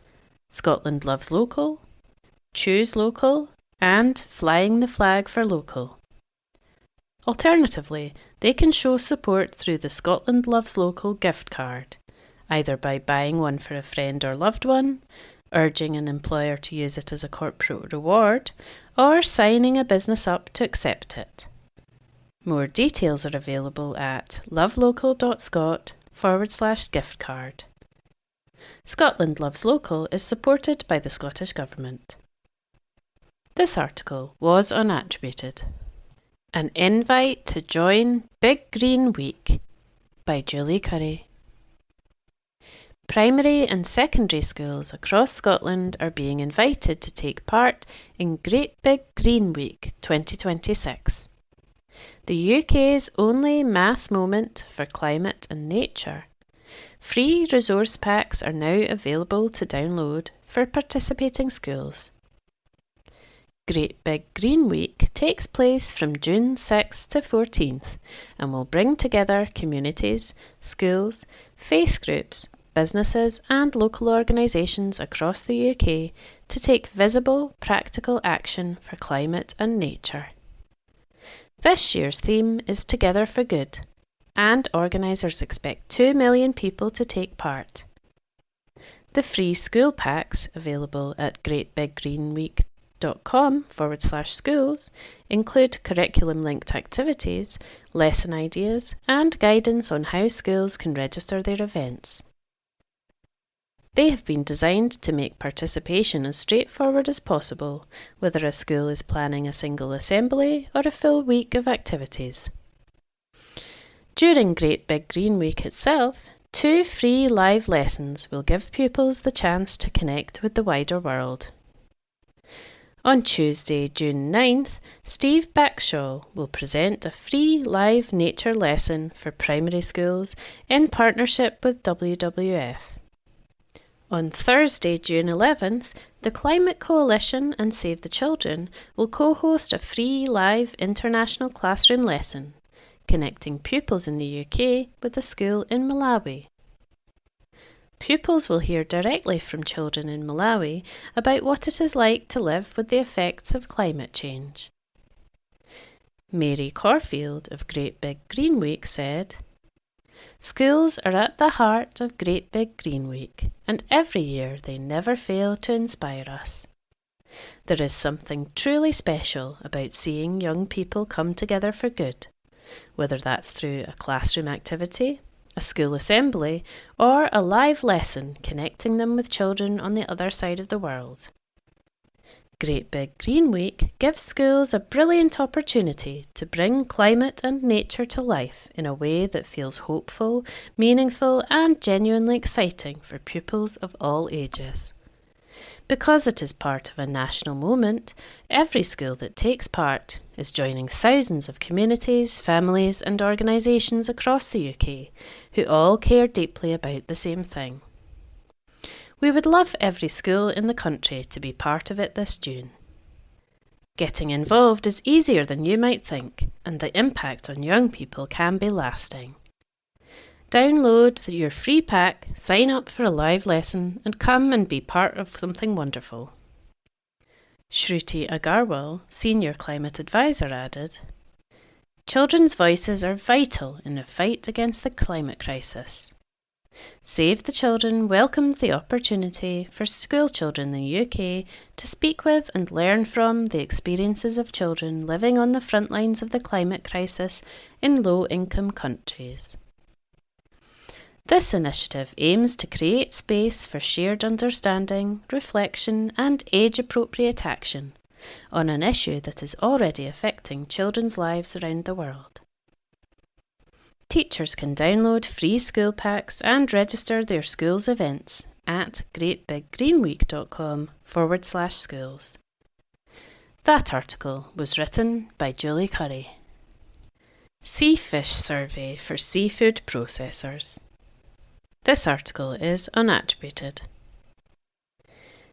E: Scotland Loves Local, Choose Local, and Flying the Flag for Local. Alternatively, they can show support through the Scotland Loves Local gift card, either by buying one for a friend or loved one, urging an employer to use it as a corporate reward, or signing a business up to accept it. More details are available at lovelocal.scot/gift card. Scotland Loves Local is supported by the Scottish Government. This article was unattributed. An invite to join Big Green Week by Julie Curry. Primary and secondary schools across Scotland are being invited to take part in Great Big Green Week 2026, the UK's only mass moment for climate and nature. Free resource packs are now available to download for participating schools. Great Big Green Week takes place from June 6th to 14th and will bring together communities, schools, faith groups, businesses and local organisations across the UK to take visible, practical action for climate and nature. This year's theme is Together for Good, and organisers expect 2 million people to take part. The free school packs, available at greatbiggreenweek.com/schools, include curriculum-linked activities, lesson ideas and guidance on how schools can register their events. They have been designed to make participation as straightforward as possible, whether a school is planning a single assembly or a full week of activities. During Great Big Green Week itself, 2 free live lessons will give pupils the chance to connect with the wider world. On Tuesday, June 9th, Steve Backshaw will present a free live nature lesson for primary schools in partnership with WWF. On Thursday, June 11th, the Climate Coalition and Save the Children will co-host a free live international classroom lesson, connecting pupils in the UK with a school in Malawi. pupils will hear directly from children in Malawi about what it is like to live with the effects of climate change. Mary Corfield of Great Big Green Week said, "Schools are at the heart of Great Big Green Week, and every year they never fail to inspire us. There is something truly special about seeing young people come together for good, whether that's through a classroom activity, a school assembly, or a live lesson connecting them with children on the other side of the world. Great Big Green Week gives schools a brilliant opportunity to bring climate and nature to life in a way that feels hopeful, meaningful, and genuinely exciting for pupils of all ages. Because it is part of a national moment, every school that takes part is joining thousands of communities, families, and organisations across the UK who all care deeply about the same thing. We would love every school in the country to be part of it this June. Getting involved is easier than you might think, and the impact on young people can be lasting. Download your free pack, sign up for a live lesson, and come and be part of something wonderful." Shruti Agarwal, Senior Climate Advisor, added, "Children's voices are vital in the fight against the climate crisis. Save the Children welcomes the opportunity for school children in the UK to speak with and learn from the experiences of children living on the front lines of the climate crisis in low-income countries. This initiative aims to create space for shared understanding, reflection, and age-appropriate action on an issue that is already affecting children's lives around the world. Teachers can download free school packs and register their school's events at greatbiggreenweek.com/schools. That article was written by Julie Curry. Sea Fish Survey for Seafood Processors. This article is unattributed.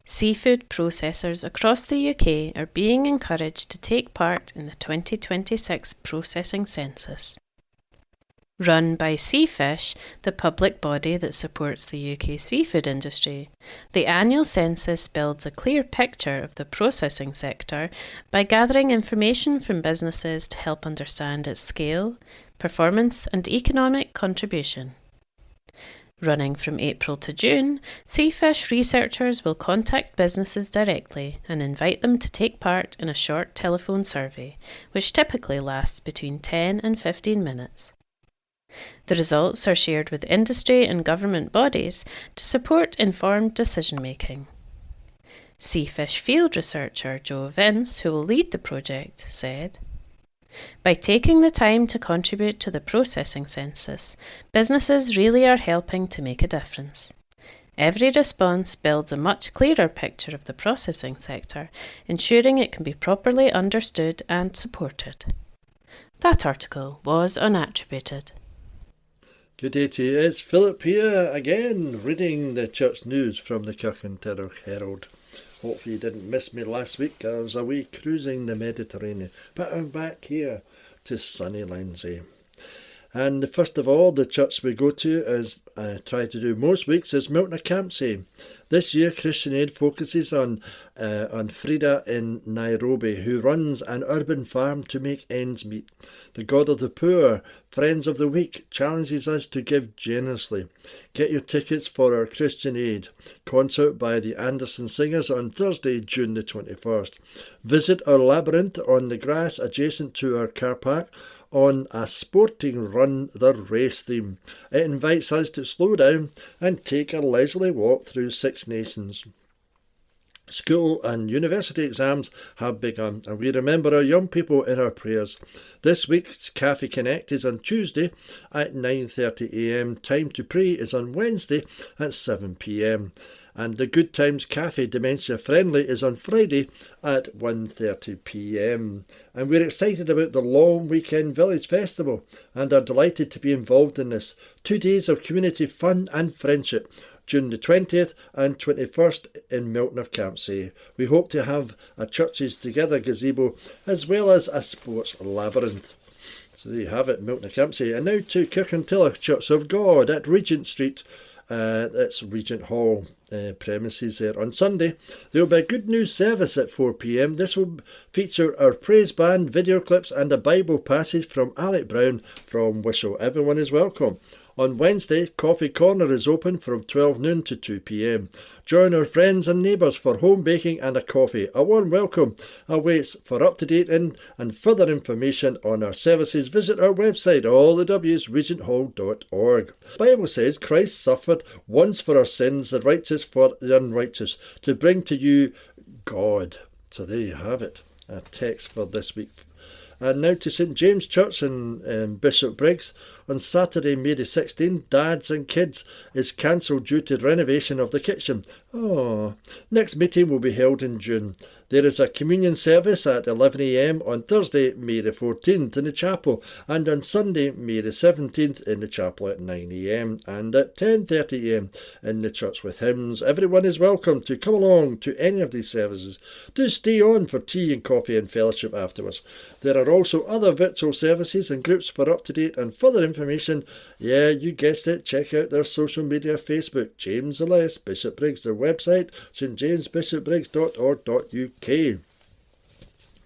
E: Seafood processors across the UK are being encouraged to take part in the 2026 processing census. Run by Seafish, the public body that supports the UK seafood industry, the annual census builds a clear picture of the processing sector by gathering information from businesses to help understand its scale, performance, and economic contribution. Running from April to June, Seafish researchers will contact businesses directly and invite them to take part in a short telephone survey, which typically lasts between 10 and 15 minutes. The results are shared with industry and government bodies to support informed decision-making. Seafish field researcher Joe Vince, who will lead the project, said, "By taking the time to contribute to the processing census, businesses really are helping to make a difference. Every response builds a much clearer picture of the processing sector, ensuring it can be properly understood and supported." That article was unattributed.
F: Good day to you. It's Philip here again, reading the church news from the Kirkintilloch Herald. Hopefully you didn't miss me last week. I was away cruising the Mediterranean, but I'm back here to sunny Lindsay. And first of all, the church we go to, as I try to do most weeks, is Milton Campsie. This year, Christian Aid focuses on Frida in Nairobi, who runs an urban farm to make ends meet. The God of the Poor, Friends of the Weak, challenges us to give generously. Get your tickets for our Christian Aid concert by the Anderson Singers on Thursday, June the 21st. Visit our labyrinth on the grass adjacent to our car park on a sporting run the race theme. It invites us to slow down and take a leisurely walk through Six Nations. School and university exams have begun, and we remember our young people in our prayers. This week's Cafe Connect is on Tuesday at 9:30 a.m. Time to Pray is on Wednesday at 7 p.m. And the Good Times Cafe Dementia Friendly is on Friday at 1:30 p.m. And we're excited about the Long Weekend Village Festival and are delighted to be involved in this. 2 days of community fun and friendship, June the 20th and 21st in Milton of Campsie. We hope to have a Churches Together gazebo as well as a sports labyrinth. So there you have it, Milton of Campsie. And now to Kirkintilloch Church of God at Regent Street, It's Regent Hall premises there. On Sunday, there will be a good news service at 4 p.m. This will feature our praise band, video clips and a Bible passage from Alec Brown from Whistle. Everyone is welcome. On Wednesday, Coffee Corner is open from 12 noon to 2 p.m. Join our friends and neighbours for home baking and a coffee. A warm welcome awaits. For up-to-date and further information on our services, visit our website, allthews.regenthall.org. The Bible says Christ suffered once for our sins, the righteous for the unrighteous, to bring to you God. So there you have it, a text for this week. And now to St James Church in Bishopbriggs. On Saturday, May the 16th, Dads and Kids is cancelled due to renovation of the kitchen. Next meeting will be held in June. There is a communion service at 11 a.m. on Thursday, May the 14th in the chapel, and on Sunday, May the 17th in the chapel at 9 a.m. and at 10:30 a.m. in the church with hymns. Everyone is welcome to come along to any of these services. Do stay on for tea and coffee and fellowship afterwards. There are also other virtual services and groups for up-to-date and further information. Yeah, you guessed it. Check out their social media, Facebook, James the Less, Bishopbriggs, their website, stjamesbishopbriggs.org.uk.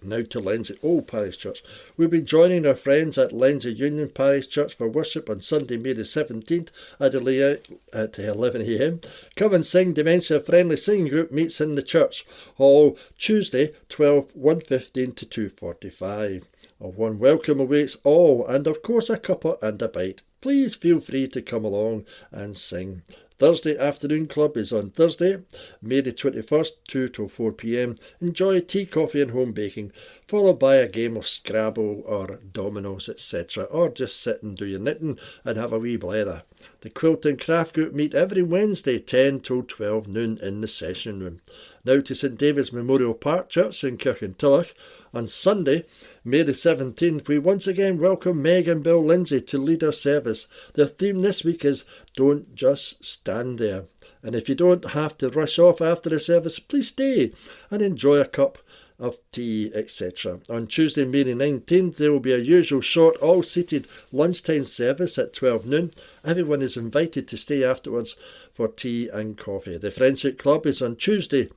F: Now to Lenzie Old Parish Church. We'll be joining our friends at Lenzie Union Parish Church for worship on Sunday, May the 17th at 11 a.m. Come and Sing Dementia Friendly Singing Group meets in the church hall Tuesday, 1:15 to 2:45. A warm welcome awaits all, and of course a cuppa and a bite. Please feel free to come along and sing. Thursday Afternoon Club is on Thursday, May the 21st, 2 till 4 p.m. Enjoy tea, coffee and home baking, followed by a game of Scrabble or dominoes, etc. Or just sit and do your knitting and have a wee blather. The Quilt and Craft Group meet every Wednesday, 10 till 12 noon in the session room. Now to St David's Memorial Park Church in Kirkintilloch. On Sunday, May the 17th, we once again welcome Meg and Bill Lindsay to lead our service. Their theme this week is Don't Just Stand There. And if you don't have to rush off after the service, please stay and enjoy a cup of tea, etc. On Tuesday, May the 19th, there will be a usual short, all-seated lunchtime service at 12 noon. Everyone is invited to stay afterwards for tea and coffee. The Friendship Club is on Tuesday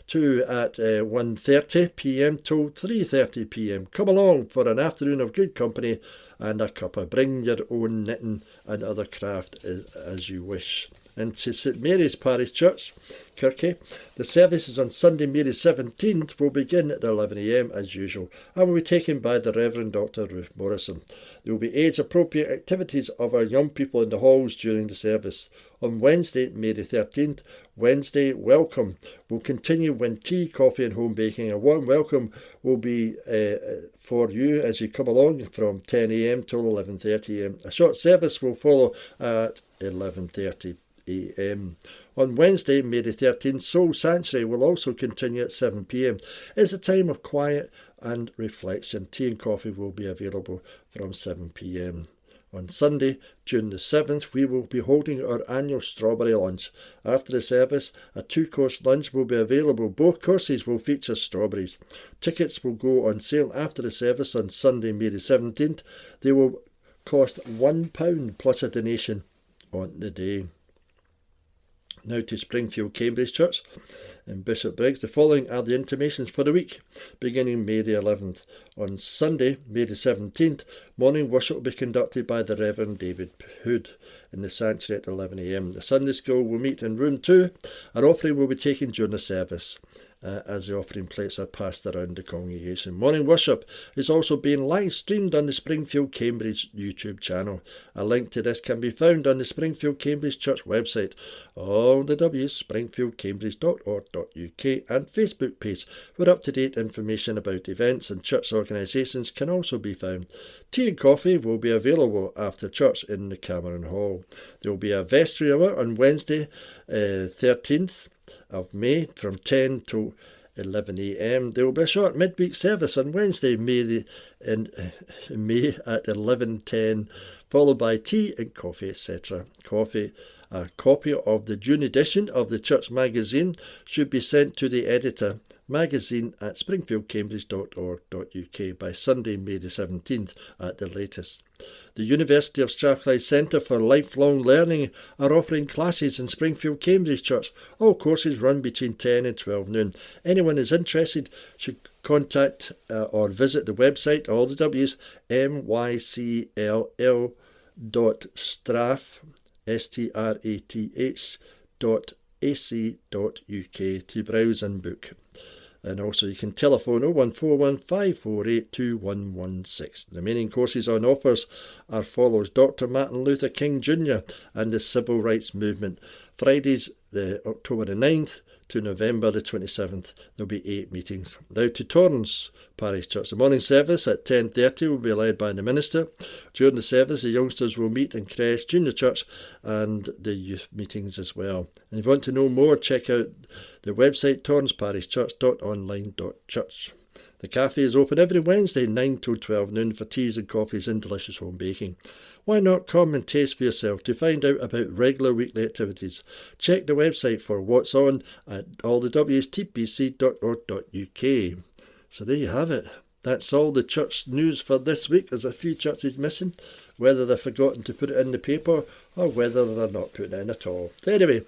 F: too at 1:30 p.m. till 3:30 p.m. Come along for an afternoon of good company and a cuppa. Bring your own knitting and other craft as you wish. And to St Mary's Parish Church, Kirky, the services on Sunday, May the 17th will begin at 11 a.m. as usual and will be taken by the Reverend Dr. Ruth Morrison. There will be age-appropriate activities of our young people in the halls during the service. On Wednesday, May the 13th, Wednesday Welcome will continue when tea, coffee and home baking. A warm welcome will be for you as you come along from 10 a.m. till 11:30 a.m. A short service will follow at 11:30 a.m. On Wednesday, May the 13th, Soul Sanctuary will also continue at 7 p.m. It's a time of quiet and reflection. Tea and coffee will be available from 7 p.m. On Sunday, June the 7th, we will be holding our annual strawberry lunch. After the service, a 2-course lunch will be available. Both courses will feature strawberries. Tickets will go on sale after the service on Sunday, May the 17th. They will cost £1 plus a donation on the day. Now to Springfield Cambridge Church in Bishopbriggs. The following are the intimations for the week, beginning May the 11th. On Sunday, May the 17th, morning worship will be conducted by the Reverend David Hood in the sanctuary at 11 a.m. The Sunday school will meet in room 2. An offering will be taken during the service as the offering plates are passed around the congregation. Morning worship is also being live streamed on the Springfield Cambridge YouTube channel. A link to this can be found on the Springfield Cambridge Church website, all the W's, springfieldcambridge.org.uk, and Facebook page, where up-to-date information about events and church organisations can also be found. Tea and coffee will be available after church in the Cameron Hall. There will be a vestry hour on Wednesday, 13th of May from 10 to 11 a.m. There will be a short midweek service on Wednesday, May at 11:10, followed by tea and coffee, etc. A copy of the June edition of the Church magazine should be sent to the editor, magazine at springfieldcambridge.org.uk by Sunday, May the 17th at the latest. The University of Strathclyde Centre for Lifelong Learning are offering classes in Springfield Cambridge Church. All courses run between 10 and 12 noon. Anyone is interested should contact or visit the website, all the W's, mycll.strath.ac.uk to browse and book. And also you can telephone 01415482116. The remaining courses on offers are follows: Dr. Martin Luther King Jr. and the Civil Rights Movement. Fridays, the October the 9th to November the 27th. There'll be 8 meetings. Now to Torrance Parish Church. The morning service at 10:30 will be led by the minister. During the service, the youngsters will meet in Crest Junior Church and the youth meetings as well. And if you want to know more, check out the website torranceparishchurch.online.church. The cafe is open every Wednesday 9 till 12 noon for teas and coffees and delicious home baking. Why not come and taste for yourself to find out about regular weekly activities? Check the website for what's on at allthewstpc.org.uk. So there you have it. That's all the church news for this week. There's a few churches missing, whether they've forgotten to put it in the paper or whether they're not putting it in at all. So anyway,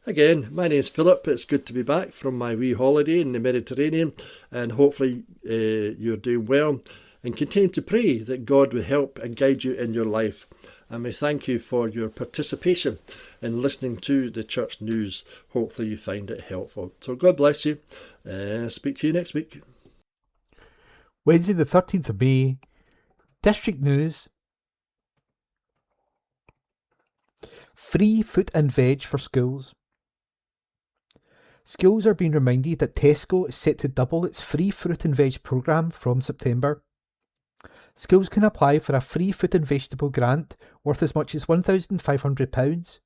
F: again, my name's Philip. It's good to be back from my wee holiday in the Mediterranean, and hopefully you're doing well, and continue to pray that God will help and guide you in your life. And we thank you for your participation in listening to the church news. Hopefully you find it helpful. So God bless you. Speak to you next week.
A: Wednesday the 13th of May, District News. Free fruit and veg for schools. Schools are being reminded that Tesco is set to double its free fruit and veg programme from September. Schools can apply for a free fruit and vegetable grant worth as much as £1,500,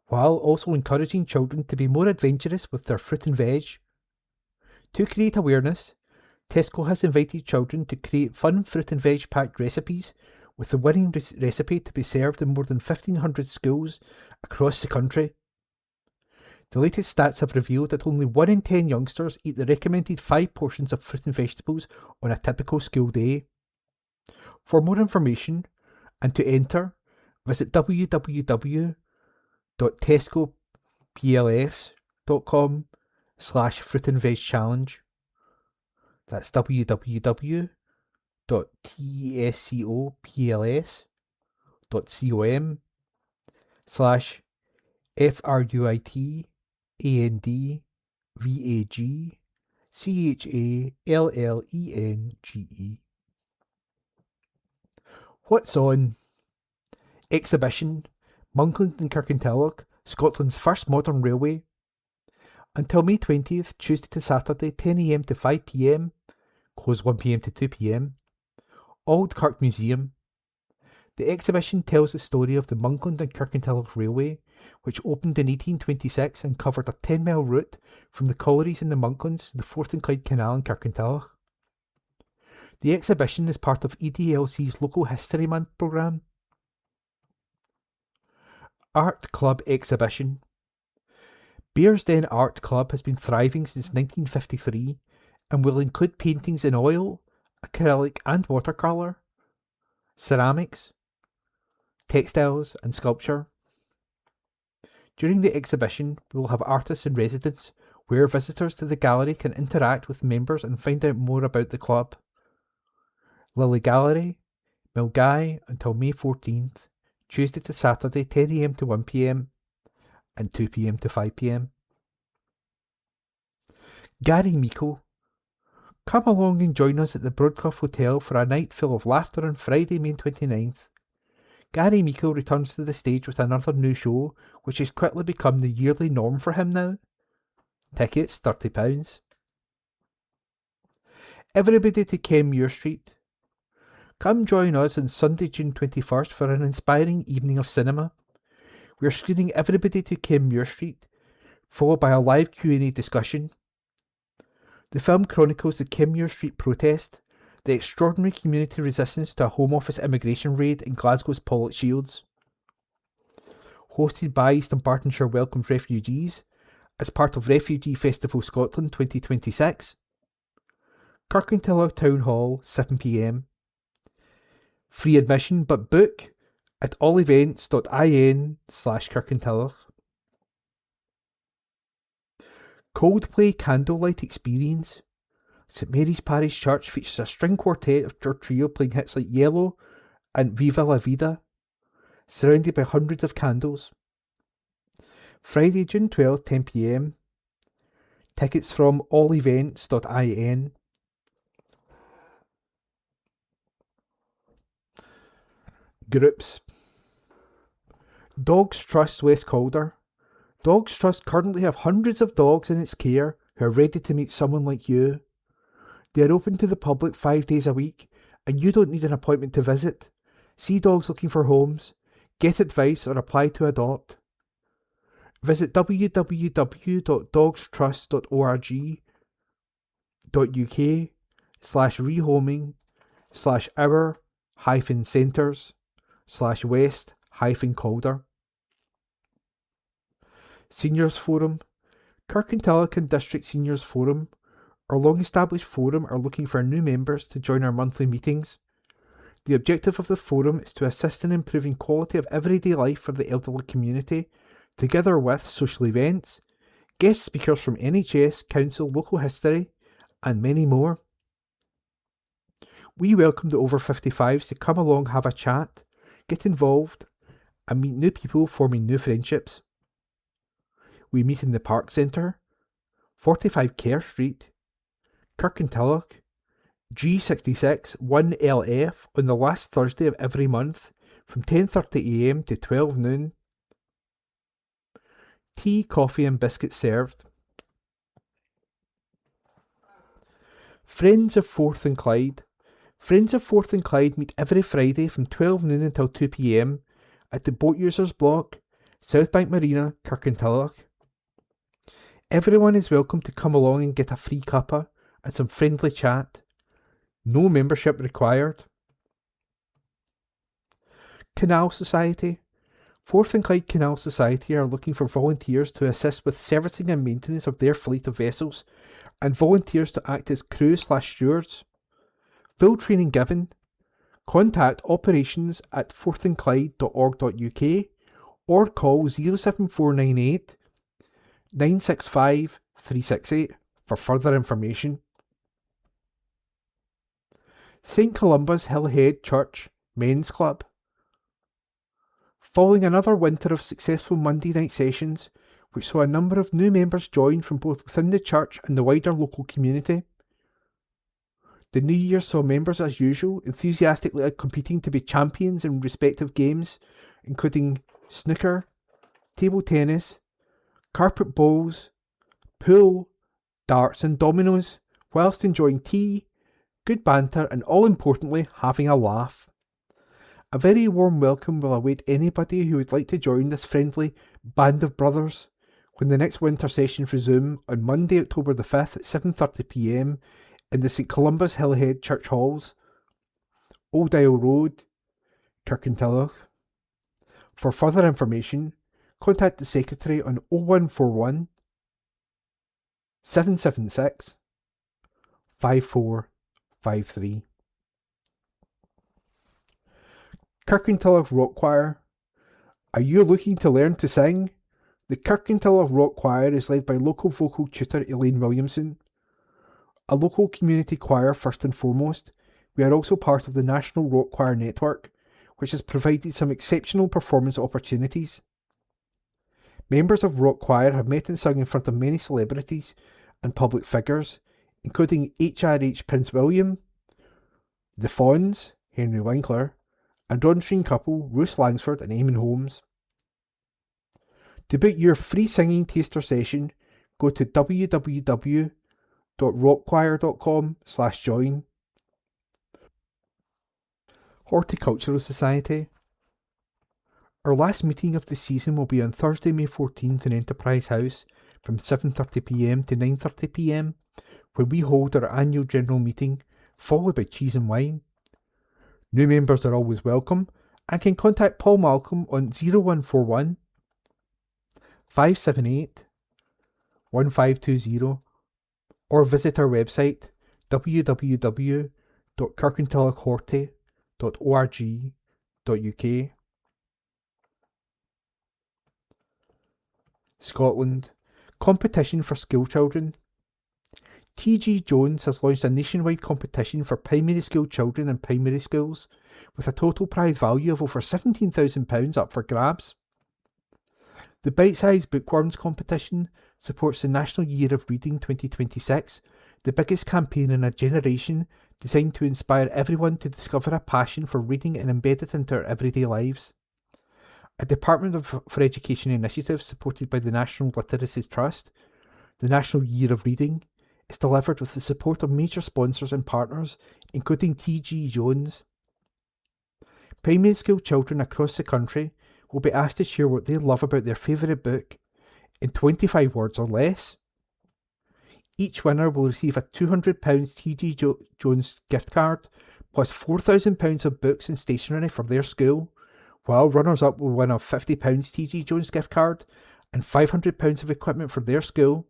A: while also encouraging children to be more adventurous with their fruit and veg. To create awareness, Tesco has invited children to create fun fruit and veg packed recipes, with the winning recipe to be served in more than 1,500 schools across the country. The latest stats have revealed that only 1 in 10 youngsters eat the recommended 5 portions of fruit and vegetables on a typical school day. For more information and to enter, visit www.tescopls.com/fruit and veg challenge. That's www.tescopls.com/FRUITANDVAGCHALLENGE. What's on? Exhibition, Monkland and Kirkintilloch, Scotland's first modern railway. Until May 20th, Tuesday to Saturday, 10 AM to 5 PM, close 1 PM to 2 PM. Auld Kirk Museum. The exhibition tells the story of the Monkland and Kirkintilloch Railway, which opened in 1826 and covered a 10-mile route from the collieries in the Monklands to the Forth and Clyde Canal in Kirkintilloch. The exhibition is part of EDLC's Local History Month programme. Art Club Exhibition. Bearsden Art Club has been thriving since 1953 and will include paintings in oil, acrylic and watercolour, ceramics, textiles and sculpture. During the exhibition, we will have artists in residence where visitors to the gallery can interact with members and find out more about the club. Lily Gallery, Milgai until May 14th, Tuesday to Saturday 10 AM to 1 PM and 2 PM to 5 PM. Gary Meikle. Come along and join us at the Broadclough Hotel for a night full of laughter on Friday, May 29th. Gary Meikle returns to the stage with another new show, which has quickly become the yearly norm for him now. Tickets £30. Everybody to Kenmure Street. Come join us on Sunday, June 21st for an inspiring evening of cinema. We're screening Everybody to Kenmure Street, followed by a live Q&A discussion. The film chronicles the Kenmure Street protest, the extraordinary community resistance to a Home Office immigration raid in Glasgow's Pollock Shields. Hosted by East Dunbartonshire Welcomes Refugees as part of Refugee Festival Scotland 2026. Kirkintilloch Town Hall, 7pm. Free admission but book at allevents.in/Kirkintilloch. Coldplay Candlelight Experience. St Mary's Parish Church features a string quartet or trio playing hits like Yellow and Viva la Vida, surrounded by hundreds of candles. Friday, June 12th, 10pm. Tickets from allevents.in. Groups. Dogs Trust West Calder. Dogs Trust currently have hundreds of dogs in its care who are ready to meet someone like you. They are open to the public 5 days a week, and you don't need an appointment to visit. See dogs looking for homes, get advice, or apply to adopt. Visit www.dogstrust.org.uk/our-centres/west-calder. Seniors Forum. Kirkintilloch and District Seniors Forum, our long-established forum, are looking for new members to join our monthly meetings. The objective of the forum is to assist in improving quality of everyday life for the elderly community, together with social events, guest speakers from NHS, council, local history, and many more. We welcome the over 55s to come along, have a chat, get involved, and meet new people, forming new friendships. We meet in the Park Centre, 45 Kerr Street, Kirkintilloch, G66 1LF on the last Thursday of every month from 10:30am to 12 noon. Tea, coffee and biscuits served. Friends of Forth and Clyde. Friends of Forth and Clyde meet every Friday from 12 noon until 2pm at the Boat Users Block, South Bank Marina, Kirkintilloch. Everyone is welcome to come along and get a free cuppa and some friendly chat. No membership required. Canal Society. Forth and Clyde Canal Society are looking for volunteers to assist with servicing and maintenance of their fleet of vessels, and volunteers to act as crew/stewards. Full training given. Contact operations at forthandclyde.org.uk or call 07498 965 368 for further information. St Columba's Hillhead Church Men's Club. Following another winter of successful Monday night sessions, which saw a number of new members join from both within the church and the wider local community. The new year saw members, as usual, enthusiastically competing to be champions in respective games, including snooker, table tennis, carpet bowls, pool, darts and dominoes, whilst enjoying tea, good banter and, all importantly, having a laugh. A very warm welcome will await anybody who would like to join this friendly band of brothers when the next winter sessions resume on Monday, October the 5th at 7:30pm in the St Columba's Hillhead Church Halls, Old Isle Road, Kirkintilloch. For further information, contact the Secretary on 0141 776 5453. Kirkintilloch Rock Choir. Are you looking to learn to sing? The Kirkintilloch Rock Choir is led by local vocal tutor Elaine Williamson. A local community choir first and foremost, we are also part of the National Rock Choir Network, which has provided some exceptional performance opportunities. Members of Rock Choir have met and sung in front of many celebrities and public figures, including HRH Prince William, the Fonz, Henry Winkler, and on-screen couple Ruth Langsford and Eamon Holmes. To book your free singing taster session, go to www.rockchoir.com/join. Horticultural Society. Our last meeting of the season will be on Thursday, May 14th in Enterprise House from 7:30pm to 9:30pm, where we hold our annual general meeting, followed by cheese and wine. New members are always welcome and can contact Paul Malcolm on 0141 578 1520 or visit our website www.kirkintillochhorty.org.uk. Scotland. Competition for school children. T.G. Jones has launched a nationwide competition for primary school children in primary schools, with a total prize value of over £17,000 up for grabs. The Bite-Sized Bookworms competition supports the National Year of Reading 2026, the biggest campaign in a generation designed to inspire everyone to discover a passion for reading and embed it into our everyday lives. A Department for Education initiative supported by the National Literacy Trust, the National Year of Reading, is delivered with the support of major sponsors and partners, including T.G. Jones. Primary school children across the country will be asked to share what they love about their favourite book in 25 words or less. Each winner will receive a £200 T.G. Jones gift card, plus £4,000 of books and stationery for their school, while runners-up will win a £50 T.G. Jones gift card and £500 of equipment for their school.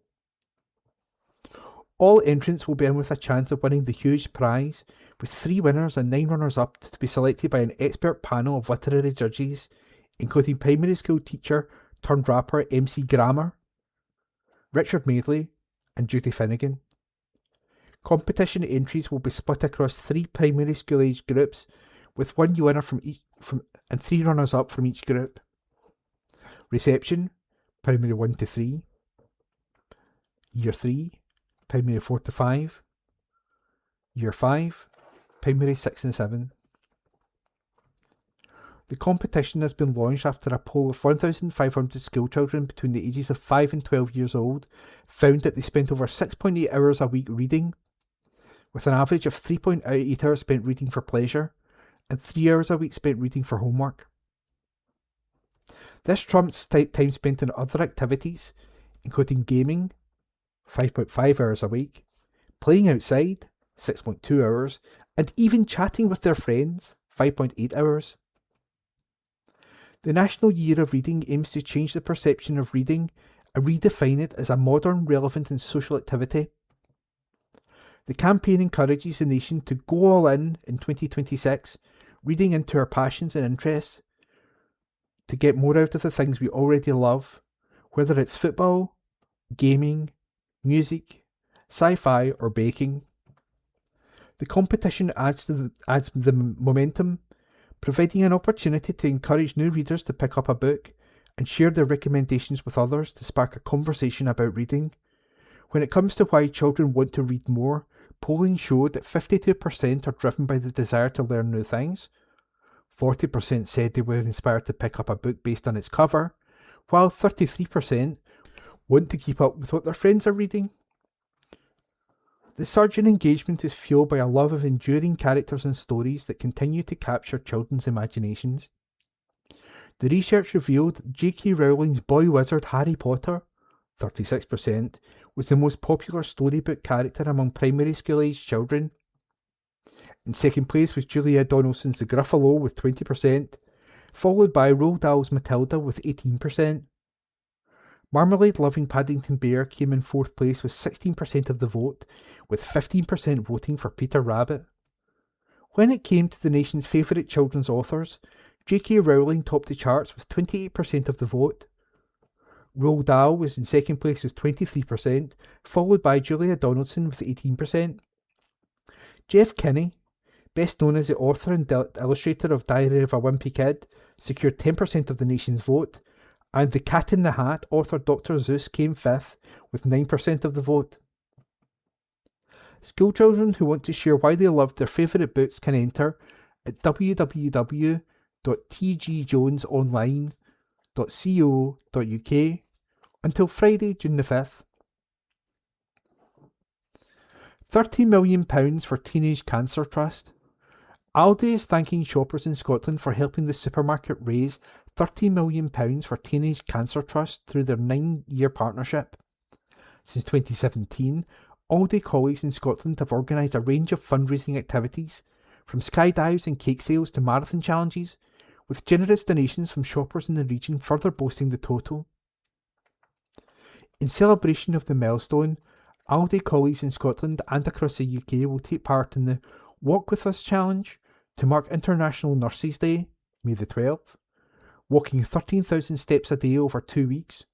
A: All entrants will be in with a chance of winning the huge prize, with 3 winners and 9 runners-up to be selected by an expert panel of literary judges, including primary school teacher turned rapper MC Grammer, Richard Madeley and Judy Finnegan. Competition entries will be split across 3 primary school age groups, with 1 winner and 3 runners-up from each group. Reception, primary 1 to 3. Year 3, primary 4 to 5. Year 5, primary 6 and 7. The competition has been launched after a poll of 1,500 schoolchildren between the ages of 5 and 12 years old found that they spent over 6.8 hours a week reading, with an average of 3.8 hours spent reading for pleasure and 3 hours a week spent reading for homework. This trumps time spent on other activities, including gaming, 5.5 hours a week, playing outside, 6.2 hours, and even chatting with their friends, 5.8 hours. The National Year of Reading aims to change the perception of reading and redefine it as a modern, relevant and social activity. The campaign encourages the nation to go all in 2026, reading into our passions and interests, to get more out of the things we already love, whether it's football, gaming, music, sci-fi or baking. The competition adds the momentum, providing an opportunity to encourage new readers to pick up a book and share their recommendations with others to spark a conversation about reading. When it comes to why children want to read more, polling showed that 52% are driven by the desire to learn new things. 40% said they were inspired to pick up a book based on its cover, while 33% want to keep up with what their friends are reading. The surge in engagement is fueled by a love of enduring characters and stories that continue to capture children's imaginations. The research revealed that J.K. Rowling's boy wizard Harry Potter, 36%, was the most popular storybook character among primary school-aged children. In second place was Julia Donaldson's The Gruffalo with 20%, followed by Roald Dahl's Matilda with 18%. Marmalade-loving Paddington Bear came in fourth place with 16% of the vote, with 15% voting for Peter Rabbit. When it came to the nation's favourite children's authors, J.K. Rowling topped the charts with 28% of the vote. Roald Dahl was in second place with 23%, followed by Julia Donaldson with 18%. Jeff Kinney, best known as the author and illustrator of Diary of a Wimpy Kid, secured 10% of the nation's vote, and The Cat in the Hat author Dr. Seuss came fifth with 9% of the vote. Schoolchildren who want to share why they loved their favourite books can enter at www.tgjonesonline.co.uk until Friday, June the 5th. £30 million for Teenage Cancer Trust. Aldi is thanking shoppers in Scotland for helping the supermarket raise £30 million for Teenage Cancer Trust through their 9-year partnership. Since 2017, Aldi colleagues in Scotland have organised a range of fundraising activities, from skydives and cake sales to marathon challenges, with generous donations from shoppers in the region further boosting the total. In celebration of the milestone, Aldi colleagues in Scotland and across the UK will take part in the Walk With Us challenge to mark International Nurses Day, May the 12th, walking 13,000 steps a day over 2 weeks,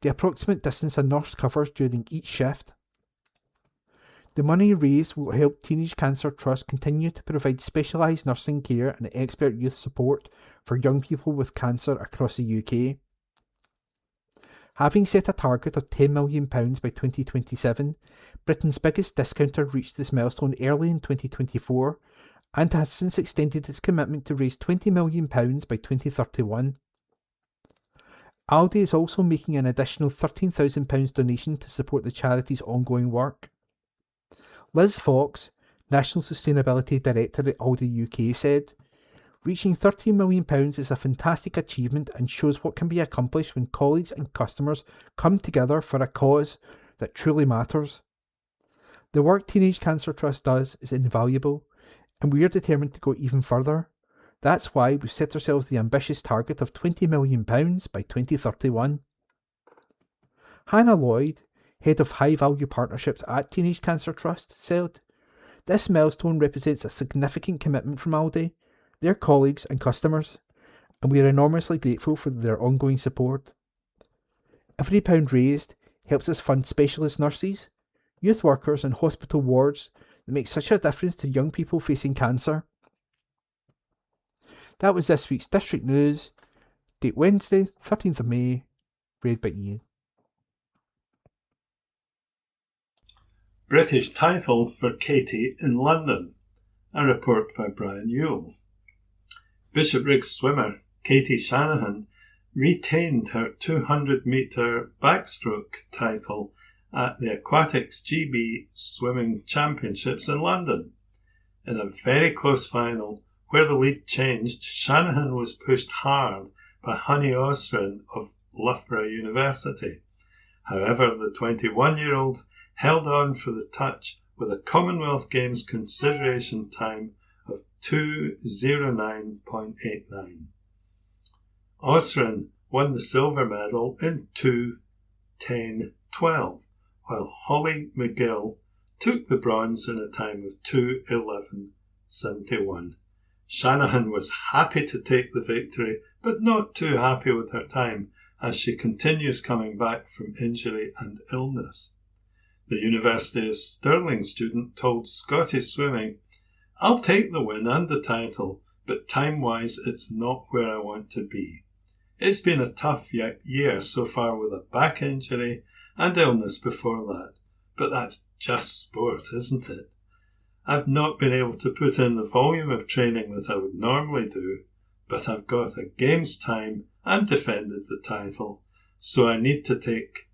A: the approximate distance a nurse covers during each shift. The money raised will help Teenage Cancer Trust continue to provide specialised nursing care and expert youth support for young people with cancer across the UK. Having set a target of £10 million by 2027, Britain's biggest discounter reached this milestone early in 2024 and has since extended its commitment to raise £20 million by 2031. Aldi is also making an additional £13,000 donation to support the charity's ongoing work. Liz Fox, National Sustainability Director at Aldi UK, said, "Reaching £13 million is a fantastic achievement and shows what can be accomplished when colleagues and customers come together for a cause that truly matters. The work Teenage Cancer Trust does is invaluable, and we are determined to go even further. That's why we've set ourselves the ambitious target of £20 million by 2031. Hannah Lloyd, Head of High Value Partnerships at Teenage Cancer Trust, said, "This milestone represents a significant commitment from Aldi, their colleagues and customers, and we are enormously grateful for their ongoing support. Every pound raised helps us fund specialist nurses, youth workers and hospital wards that make such a difference to young people facing cancer." That was this week's District News, date Wednesday, 13th of May, read by Ian.
B: British title for Katie in London. A report by Brian Yule. Bishopbriggs swimmer Katie Shanahan retained her 200-metre backstroke title at the Aquatics GB Swimming Championships in London. In a very close final, where the lead changed, Shanahan was pushed hard by Honey Osrin of Loughborough University. However, the 21-year-old held on for the touch with a Commonwealth Games consideration time of 2:09.89. Osrin won the silver medal in 2:10.12, while Holly McGill took the bronze in a time of 2:11.71. Shanahan was happy to take the victory, but not too happy with her time, as she continues coming back from injury and illness. The University of Stirling student told Scottish Swimming, "I'll take the win and the title, but time-wise it's not where I want to be. It's been a tough year so far with a back injury and illness before that, but that's just sport, isn't it? I've not been able to put in the volume of training that I would normally do, but I've got a game's time and defended the title, so I need to take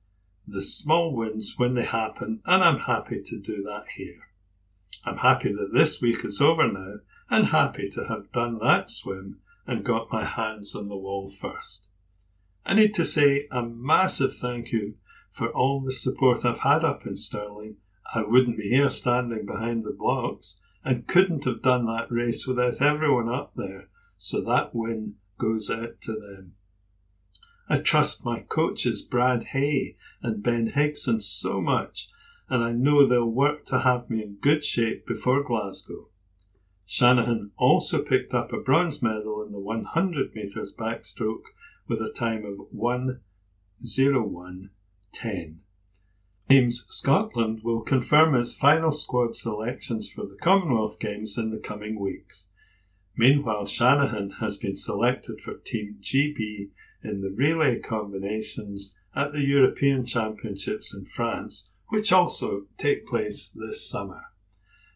B: the small wins when they happen, and I'm happy to do that here. I'm happy that this week is over now, and happy to have done that swim and got my hands on the wall first. I need to say a massive thank you for all the support I've had up in Stirling. I wouldn't be here standing behind the blocks and couldn't have done that race without everyone up there, so that win goes out to them. I trust my coaches Brad Hay and Ben Higson so much, and I know they'll work to have me in good shape before Glasgow." Shanahan also picked up a bronze medal in the 100 metres backstroke with a time of 1:01.10. Games Scotland will confirm its final squad selections for the Commonwealth Games in the coming weeks. Meanwhile, Shanahan has been selected for Team GB in the relay combinations at the European Championships in France, which also take place this summer.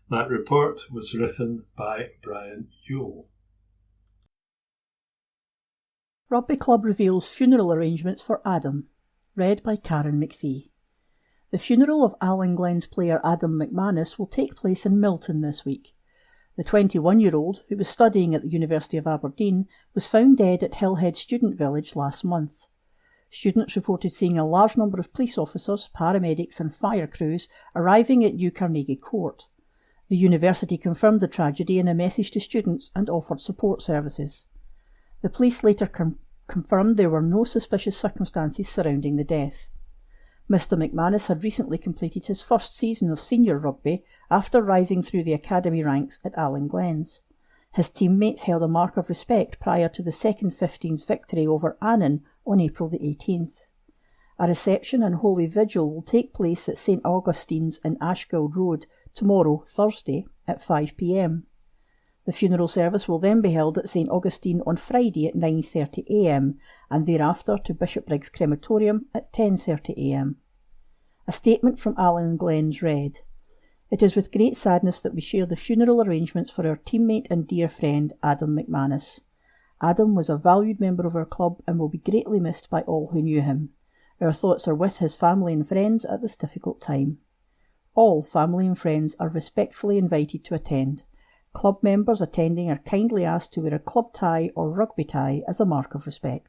B: That report was written by Brian Yule.
C: Rugby Club reveals funeral arrangements for Adam, read by Karen McPhee. The funeral of Alan Glen's player Adam McManus will take place in Milton this week. The 21-year-old, who was studying at the University of Aberdeen, was found dead at Hillhead Student Village last month. Students reported seeing a large number of police officers, paramedics and fire crews arriving at New Carnegie Court. The university confirmed the tragedy in a message to students and offered support services. The police later confirmed there were no suspicious circumstances surrounding the death. Mr McManus had recently completed his first season of senior rugby after rising through the academy ranks at Allen Glens. His teammates held a mark of respect prior to the second 15's victory over Annan on April the 18th. A reception and holy vigil will take place at St Augustine's in Ashgill Road tomorrow, Thursday, at 5 p.m. The funeral service will then be held at St Augustine on Friday at 9:30 a.m. and thereafter to Bishopbriggs Crematorium at 10:30 a.m. A statement from Allen Glens read, "It is with great sadness that we share the funeral arrangements for our teammate and dear friend Adam McManus. Adam was a valued member of our club and will be greatly missed by all who knew him. Our thoughts are with his family and friends at this difficult time. All family and friends are respectfully invited to attend. Club members attending are kindly asked to wear a club tie or rugby tie as a mark of respect."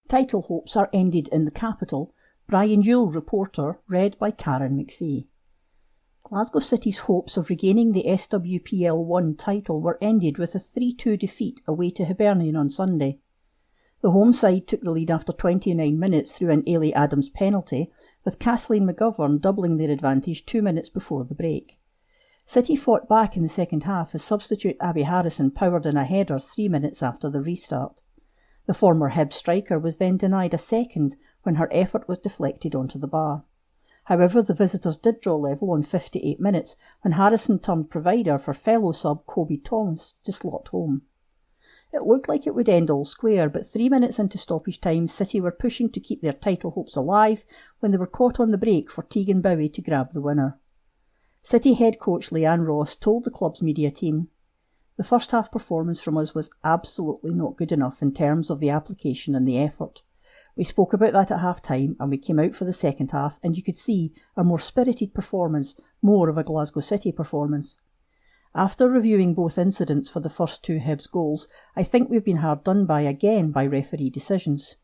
C: Title hopes are ended in the capital. Brian Yule reporter, read by Karen McPhee. Glasgow City's hopes of regaining the SWPL 1 title were ended with a 3-2 defeat away to Hibernian on Sunday. The home side took the lead after 29 minutes through an Ailey Adams penalty, with Kathleen McGovern doubling their advantage 2 minutes before the break. City fought back in the second half as substitute Abby Harrison powered in a header 3 minutes after the restart. The former Hibs striker was then denied a second when her effort was deflected onto the bar. However, the visitors did draw level on 58 minutes when Harrison turned provider for fellow sub Kobe Thomas to slot home. It looked like it would end all square, but 3 minutes into stoppage time, City were pushing to keep their title hopes alive when they were caught on the break for Tegan Bowie to grab the winner. City head coach Leanne Ross told the club's media team, "The first half performance from us was absolutely not good enough in terms of the application and the effort. We spoke about that at half-time and we came out for the second half and you could see a more spirited performance, more of a Glasgow City performance. After reviewing both incidents for the first 2 Hibs goals, I think we've been hard done by again by referee decisions.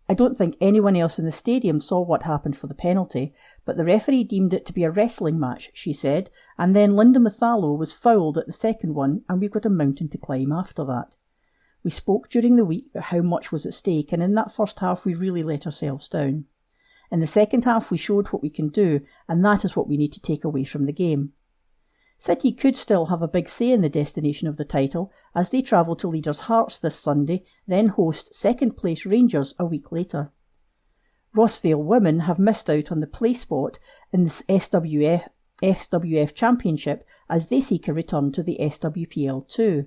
C: I don't think anyone else in the stadium saw what happened for the penalty, but the referee deemed it to be a wrestling match," she said, "and then Linda Mathallo was fouled at the second one and we've got a mountain to climb after that. We spoke during the week about how much was at stake, and in that first half we really let ourselves down. In the second half we showed what we can do, and that is what we need to take away from the game." City could still have a big say in the destination of the title as they travel to Leaders' Hearts this Sunday, then host second-place Rangers a week later. Rossvale women have missed out on the play spot in the SWF Championship as they seek a return to the SWPL 2.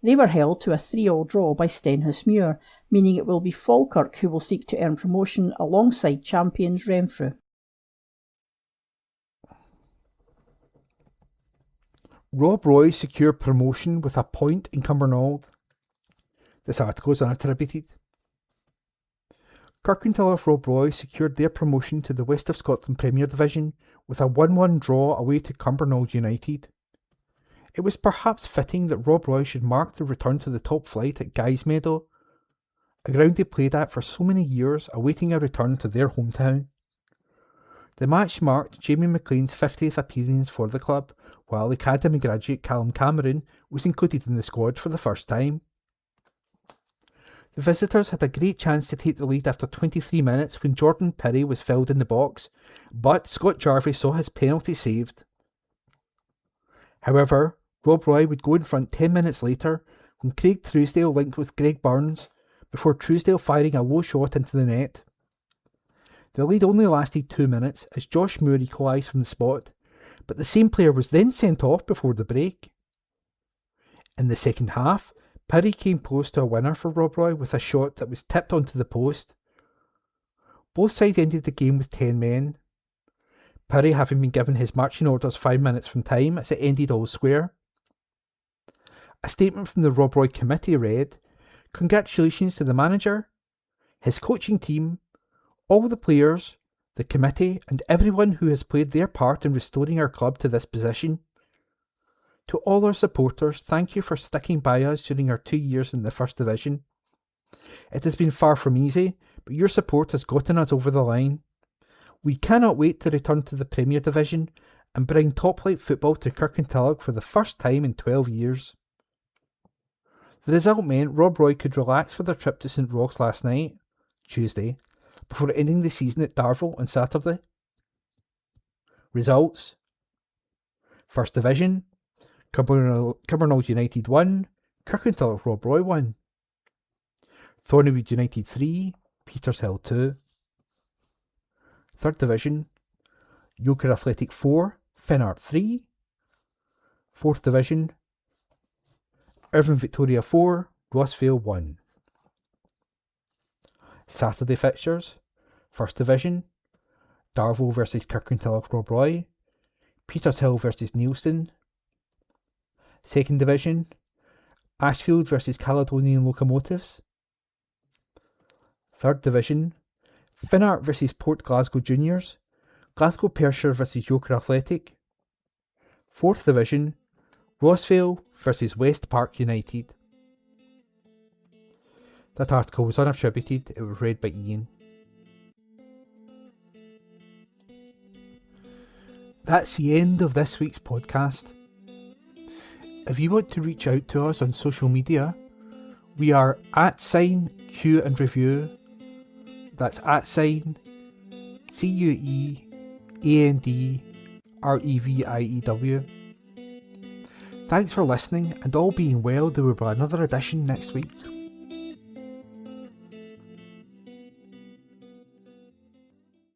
C: They were held to a 3-3 draw by Stenhousemuir, meaning it will be Falkirk who will seek to earn promotion alongside champions Renfrew.
A: Rob Roy secured promotion with a point in Cumbernauld. This article is unattributed. Kirkintilloch Rob Roy secured their promotion to the West of Scotland Premier Division with a 1-1 draw away to Cumbernauld United. It was perhaps fitting that Rob Roy should mark the return to the top flight at Guy's Meadow, a ground they played at for so many years, awaiting a return to their hometown. The match marked Jamie McLean's 50th appearance for the club, while Academy graduate Callum Cameron was included in the squad for the first time. The visitors had a great chance to take the lead after 23 minutes when Jordan Pirrie was filled in the box, but Scott Jarvie saw his penalty saved. However, Rob Roy would go in front 10 minutes later when Craig Truesdale linked with Greg Burns, before Truesdale firing a low shot into the net. The lead only lasted 2 minutes as Josh Moore equalised from the spot, but the same player was then sent off before the break. In the second half, Pirrie came close to a winner for Rob Roy with a shot that was tipped onto the post. Both sides ended the game with 10 men, Pirrie having been given his marching orders 5 minutes from time as it ended all square. A statement from the Rob Roy committee read, "Congratulations to the manager, his coaching team, all the players, the committee and everyone who has played their part in restoring our club to this position. To all our supporters, thank you for sticking by us during our 2 years in the First Division. It has been far from easy, but your support has gotten us over the line. We cannot wait to return to the Premier Division and bring top-flight football to Kirkintilloch for the first time in 12 years. The result meant Rob Roy could relax for their trip to St Roch's last night. Tuesday, before ending the season at Darvel on Saturday. Results: First Division, Cumbernauld United 1, Kirkintilloch Rob Roy 1. Thornywood United 3, Petershill 2. Third Division, Yoker Athletic 4, Finnart 3. Fourth Division, Irvine Victoria 4, Rossvale 1. Saturday fixtures: First Division, Darvel vs Kirkintilloch Rob Roy, Petershill vs Neilston. Second Division, Ashfield vs Caledonian Locomotives. Third Division, Finnart vs Port Glasgow Juniors, Glasgow Pershore vs Yoker Athletic. Fourth Division, Rossvale vs West Park United. That article was unattributed. It was read by Ian. That's the end of this week's podcast. If you want to reach out to us on social media, we are @Q and Review. That's @CUEANDREVIEW. Thanks for listening, and all being well, there will be another edition next week.